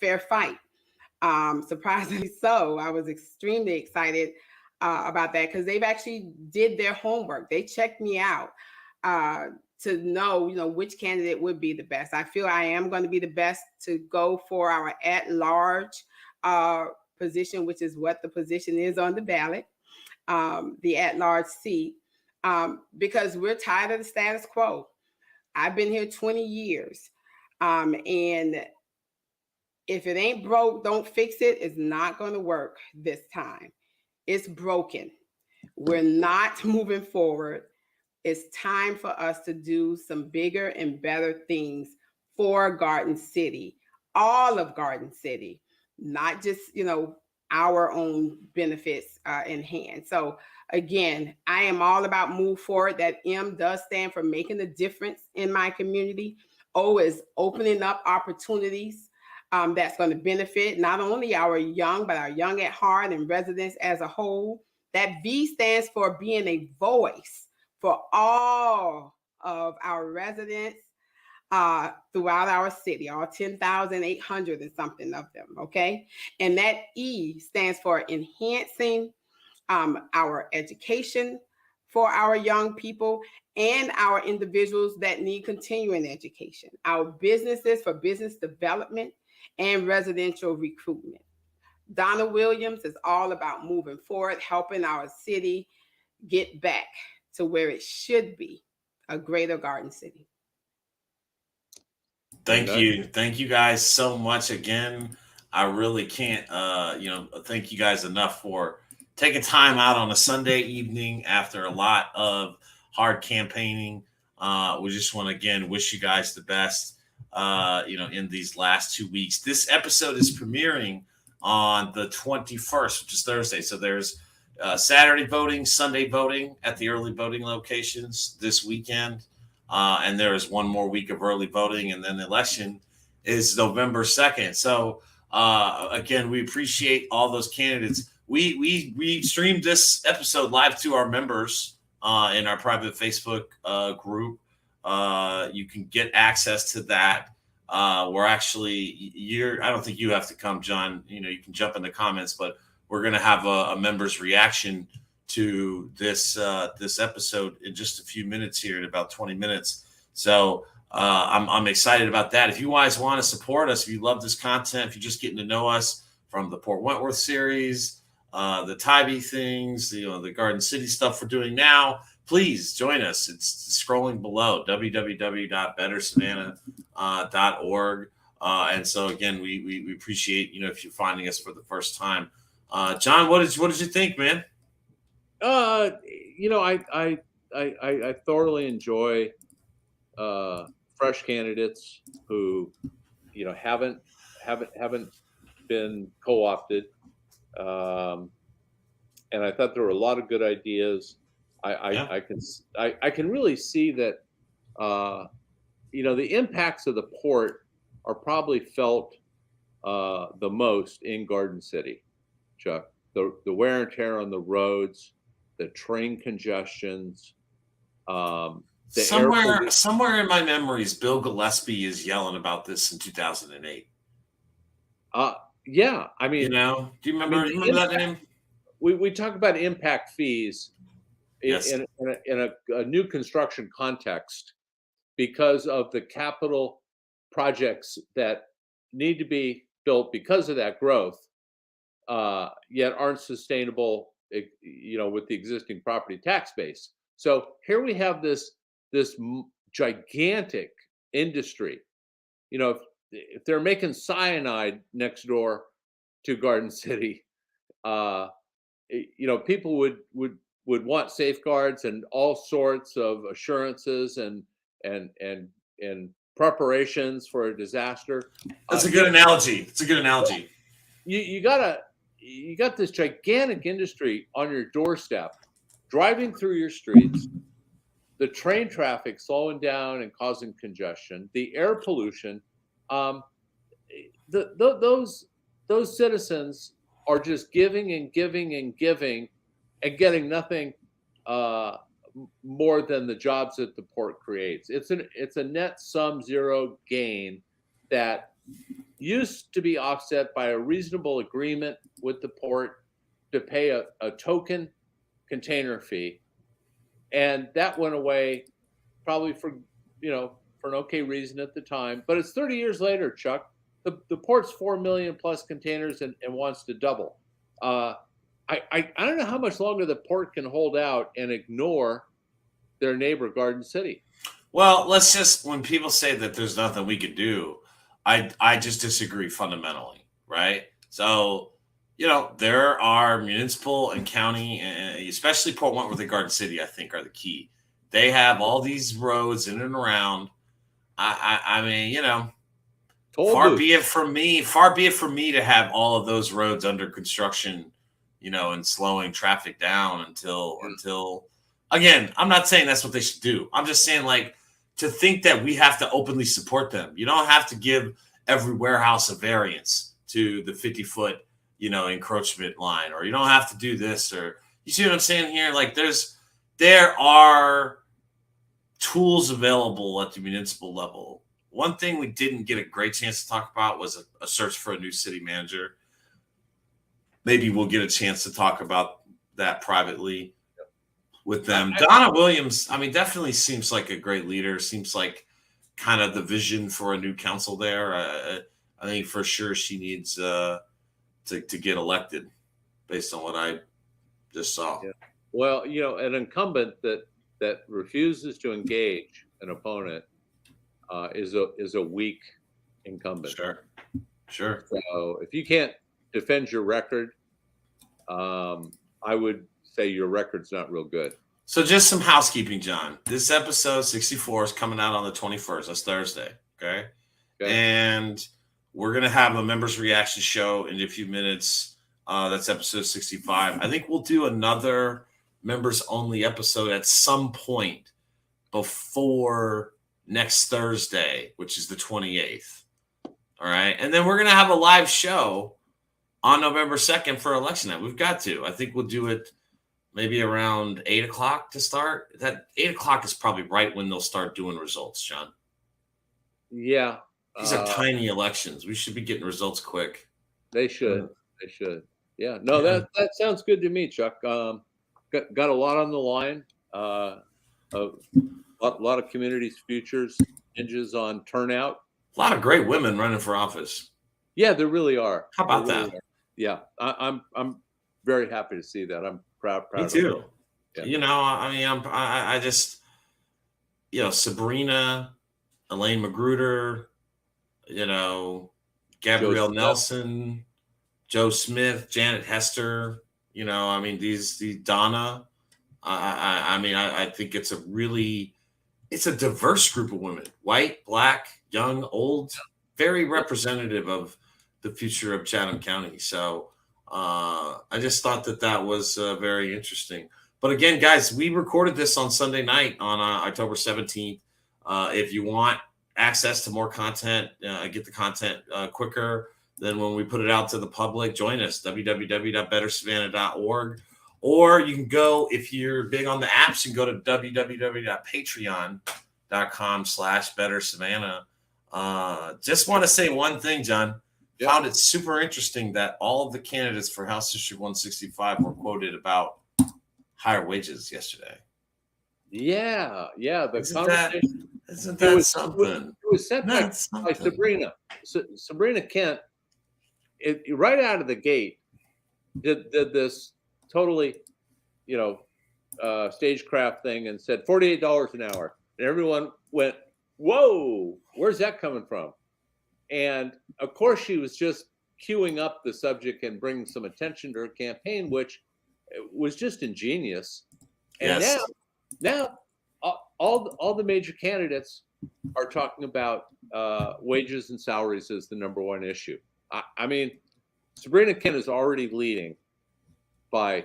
Fair Fight. Surprisingly so, I was extremely excited about that because they've actually did their homework. They checked me out to know, which candidate would be the best. I feel I am going to be the best to go for our at-large position, which is what the position is on the ballot, the at-large seat, because we're tired of the status quo. I've been here 20 years, and if it ain't broke, don't fix it. It's not going to work this time. It's broken. We're not moving forward. It's time for us to do some bigger and better things for Garden City, all of Garden City, not just, our own benefits in hand. So again, I am all about move forward. That M does stand for making a difference in my community. O is opening up opportunities that's going to benefit not only our young, but our young at heart and residents as a whole. That V stands for being a voice for all of our residents throughout our city, all 10,800 and something of them, okay? And that E stands for enhancing our education for our young people and our individuals that need continuing education, our businesses for business development and residential recruitment. Donna Williams is all about moving forward, helping our city get back to where it should be, a greater Garden City. Thank you. Thank you guys so much again. I really can't, thank you guys enough for taking time out on a Sunday evening after a lot of hard campaigning. We just want to again wish you guys the best, in these last 2 weeks. This episode is premiering on the 21st, which is Thursday. So there's Saturday voting, Sunday voting at the early voting locations this weekend. And there is one more week of early voting, and then the election is November 2nd. So again, we appreciate all those candidates. We streamed this episode live to our members in our private Facebook group. You can get access to that. We're actually I don't think you have to come, John. You can jump in the comments, but we're going to have a member's reaction to this episode in just a few minutes here, in about 20 minutes. So I'm excited about that. If you guys want to support us, if you love this content, if you're just getting to know us from the Port Wentworth series, the Tybee things, the Garden City stuff we're doing now, please join us. It's scrolling below, www.bettersavannah.org. And so again, we appreciate, if you're finding us for the first time. John, what did you think, man? I thoroughly enjoy fresh candidates who haven't been co-opted, and I thought there were a lot of good ideas. I can really see that the impacts of the port are probably felt the most in Garden City, Chuck. The wear and tear on the roads, the train congestions. Somewhere in my memories, Bill Gillespie is yelling about this in 2008. Yeah, I mean, do you remember that name? We talk about impact fees Yes. in a new construction context because of the capital projects that need to be built because of that growth, yet aren't sustainable, with the existing property tax base. So here we have this gigantic industry. If they're making cyanide next door to Garden City, people would want safeguards and all sorts of assurances and preparations for a disaster. That's a good analogy. It's a good analogy. You got this gigantic industry on your doorstep, driving through your streets, the train traffic slowing down and causing congestion, the air pollution. Those citizens are just giving and giving and giving and getting nothing more than the jobs that the port creates. It's a net sum zero gain that used to be offset by a reasonable agreement with the port to pay a token container fee. And that went away probably for an okay reason at the time. But it's 30 years later, Chuck. The port's 4 million plus containers and wants to double. I don't know how much longer the port can hold out and ignore their neighbor Garden City. Well, when people say that there's nothing we could do, I just disagree fundamentally, right? So, there are municipal and county, and especially Port Wentworth and Garden City, I think, are the key. They have all these roads in and around. I mean, far be it from me to have all of those roads under construction, and slowing traffic down until again, I'm not saying that's what they should do. I'm just saying, to think that we have to openly support them. You don't have to give every warehouse a variance to the 50-foot, encroachment line, or you don't have to do this, or you see what I'm saying here? There are tools available at the municipal level. One thing we didn't get a great chance to talk about was a search for a new city manager. Maybe we'll get a chance to talk about that privately with them. Donna Williams, definitely seems like a great leader. Seems like kind of the vision for a new council there. I think for sure she needs to get elected based on what I just saw. Yeah. Well, an incumbent that refuses to engage an opponent is a weak incumbent. Sure. So if you can't defend your record, I would say your record's not real good. So just some housekeeping, John. This episode 64 is coming out on the 21st. That's Thursday. Okay. And we're going to have a members reaction show in a few minutes. That's episode 65. I think we'll do another members only episode at some point before next Thursday, which is the 28th. All right. And then we're going to have a live show on November 2nd for election night. We've got to. I think we'll do it maybe around 8 o'clock to start. That 8 o'clock is probably right when they'll start doing results, John. Yeah. These are tiny elections. We should be getting results quick. They should. They should. Yeah. No, that sounds good to me, Chuck. Got a lot on the line. A lot of communities' futures hinges on turnout. A lot of great women running for office. Yeah, there really are. How about that? Yeah, I'm very happy to see that. I'm proud. Me too. Yeah. You know, I mean, I just, Sabrina, Elaine Magruder, Gabrielle Nelson, Joe Smith, Janet Hester. I mean, these Donna. I think it's a diverse group of women, white, black, young, old, very representative of the future of Chatham County. So I just thought that was very interesting. But again, guys, we recorded this on Sunday night on October 17th. If you want access to more content, get the content quicker than when we put it out to the public, join us, www.bettersavannah.org. Or you can go, if you're big on the apps, you can go to www.patreon.com/bettersavannah. Just want to say one thing, John. Yep. Found it super interesting that all of the candidates for House District 165 were quoted about higher wages yesterday. Yeah. Isn't that something? It was sent by Sabrina. Sabrina Kent, right out of the gate, did this totally, stagecraft thing and said $48 an hour. And everyone went, whoa, where's that coming from? And of course, she was just queuing up the subject and bringing some attention to her campaign, which was just ingenious. And yes. now all the major candidates are talking about wages and salaries as the number one issue. I mean, Sabrina Kent is already leading by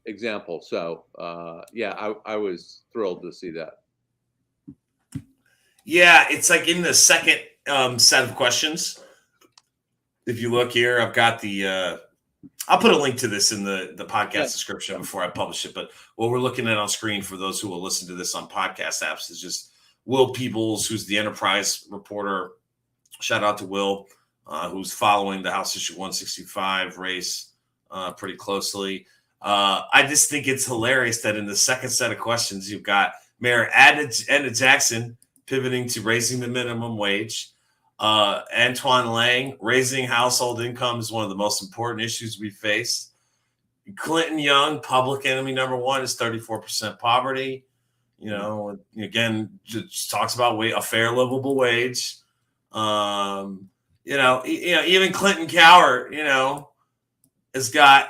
example. So, I was thrilled to see that. Yeah, it's like in the second set of questions. If you look here, I've got I'll put a link to this in the podcast description before I publish it. But what we're looking at on screen for those who will listen to this on podcast apps is just Will Peebles, who's the Enterprise reporter. Shout out to Will, who's following the House District 165 race pretty closely. I just think it's hilarious that in the second set of questions, you've got Mayor Edna Jackson pivoting to raising the minimum wage. Antoine Lang, raising household income is one of the most important issues we face. Clinton Young, public enemy number one, is 34% poverty. Again, just talks about a fair, livable wage. Even Clinton Cower, has got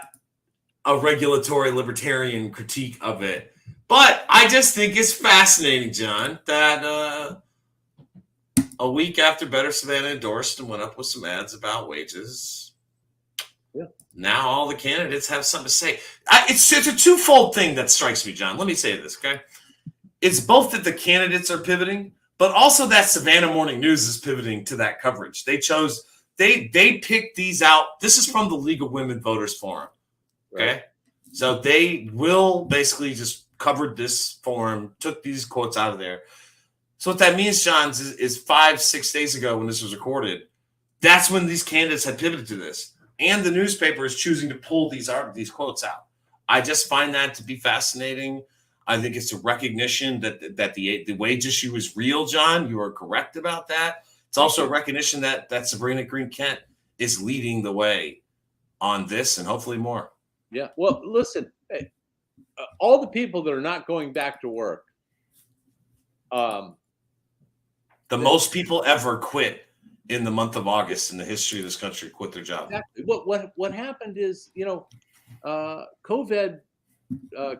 a regulatory libertarian critique of it. But I just think it's fascinating, John, that a week after Better Savannah endorsed and went up with some ads about wages, now all the candidates have something to say. It's a twofold thing that strikes me, John. Let me say this, okay? It's both that the candidates are pivoting, but also that Savannah Morning News is pivoting to that coverage. They picked these out. This is from the League of Women Voters Forum, okay? Right. So they will basically just covered this forum, took these quotes out of there. So what that means, John, is 5-6 days ago when this was recorded, that's when these candidates had pivoted to this. And the newspaper is choosing to pull these quotes out. I just find that to be fascinating. I think it's a recognition that the wage issue is real, John. You are correct about that. It's also a recognition that Sabrina Green Kent is leading the way on this and hopefully more. Yeah. Well, listen, all the people that are not going back to work, The most people ever quit in the month of August in the history of this country quit their job. Exactly. What happened is, COVID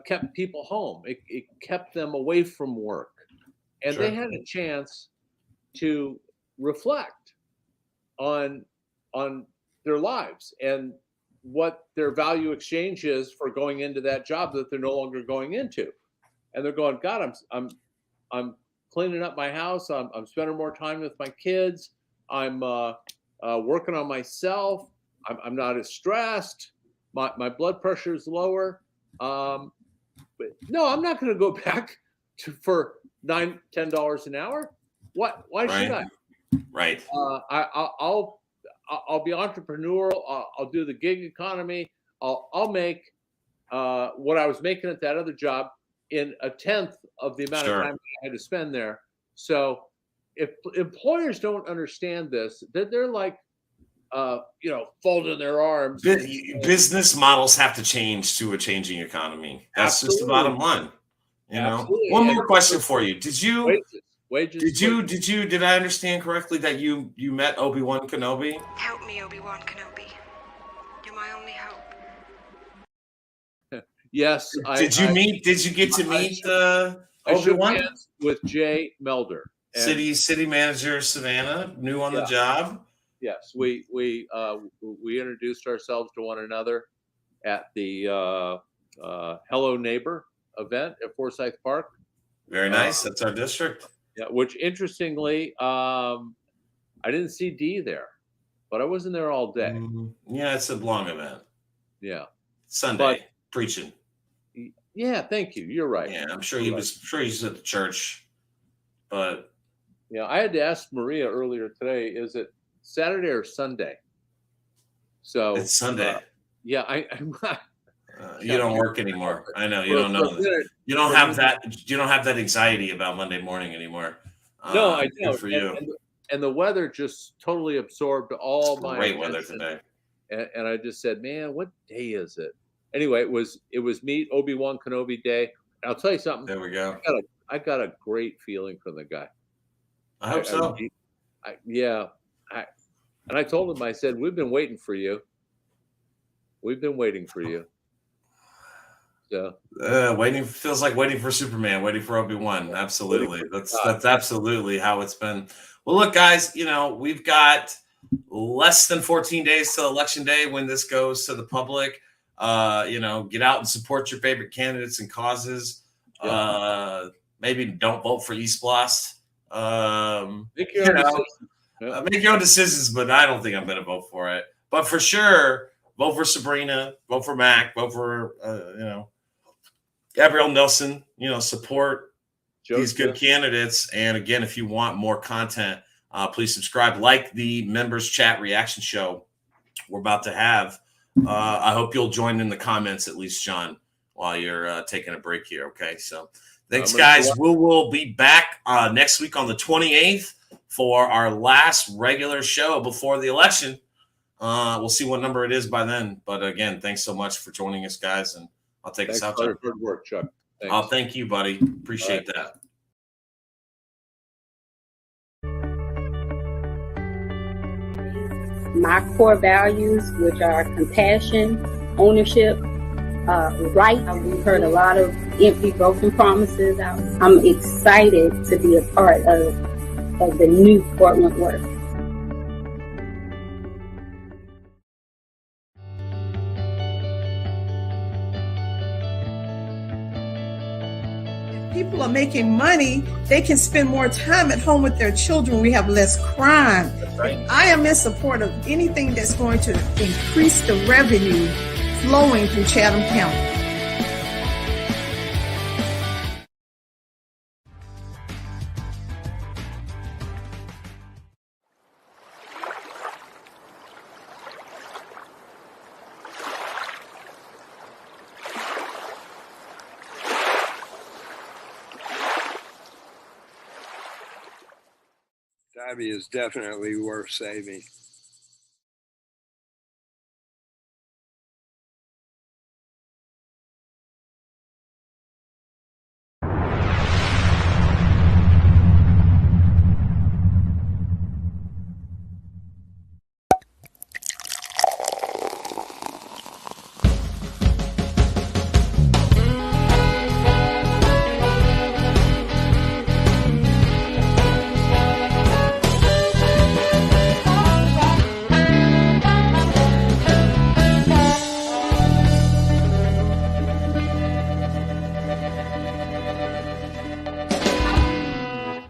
kept people home. It kept them away from work, and Sure. they had a chance to reflect on their lives and what their value exchange is for going into that job that they're no longer going into. And they're going, God, I'm cleaning up my house. I'm spending more time with my kids. I'm working on myself. I'm not as stressed. My blood pressure is lower. But no, I'm not going to go back for $9-10 an hour. What? Why should I? Right. I'll be entrepreneurial. I'll do the gig economy. I'll make what I was making at that other job in a tenth of the amount of time I had to spend there. So if employers don't understand this, they're like, folding their arms. Business models have to change to a changing economy. That's just the bottom line. One more question for you. Wages. Did I understand correctly that you met Obi-Wan Kenobi? Help me, Obi-Wan Kenobi. You're my only hope. Yes. Did you get to meet Obi-Wan? With Jay Melder, city manager Savannah, new on the job. Yes, we introduced ourselves to one another at the Hello Neighbor event at Forsyth Park. Very nice. That's our district. Yeah, which interestingly, I didn't see Dee there, but I wasn't there all day. Yeah, it's a long event. Yeah, Sunday preaching. Yeah, thank you. You're right. Yeah, I'm sure he was. Sure, he's at the church, but I had to ask Maria earlier today: is it Saturday or Sunday? So it's Sunday. I'm you don't work anymore. I know you don't know. You don't have that. You don't have that anxiety about Monday morning anymore. No, I don't. Good for you. And the weather just totally absorbed all my great weather today. And I just said, man, what day is it? Anyway, it was Meet Obi-Wan Kenobi Day. And I'll tell you something. There we go. I got a great feeling from the guy. I hope so. And I told him, I said, we've been waiting for you. We've been waiting for you. So waiting feels like waiting for Superman, waiting for Obi-Wan. Absolutely. That's absolutely how it's been. Well, look, guys, we've got less than 14 days till Election Day when this goes to the public. Get out and support your favorite candidates and causes. Maybe don't vote for East Blast. Make your own make your own decisions, but I don't think I'm going to vote for it. But for sure, vote for Sabrina, vote for Mac, vote for Gabrielle Nelson. Support these good candidates. And again, if you want more content, please subscribe. Like the members chat reaction show we're about to have. I hope you'll join in the comments at least, John, while you're taking a break here. Okay, so thanks, guys. We will be back next week on the 28th for our last regular show before the election. We'll see what number it is by then. But again, thanks so much for joining us, guys, and I'll take us out. Good work, Chuck. Thanks. Thank you, buddy. Appreciate that. My core values, which are compassion, ownership, right. We've heard a lot of empty, broken promises. I'm excited to be a part of the new Fort Wentworth. People are making money, they can spend more time at home with their children. We have less crime. Right. I am in support of anything that's going to increase the revenue flowing through Chatham County. Tabby is definitely worth saving.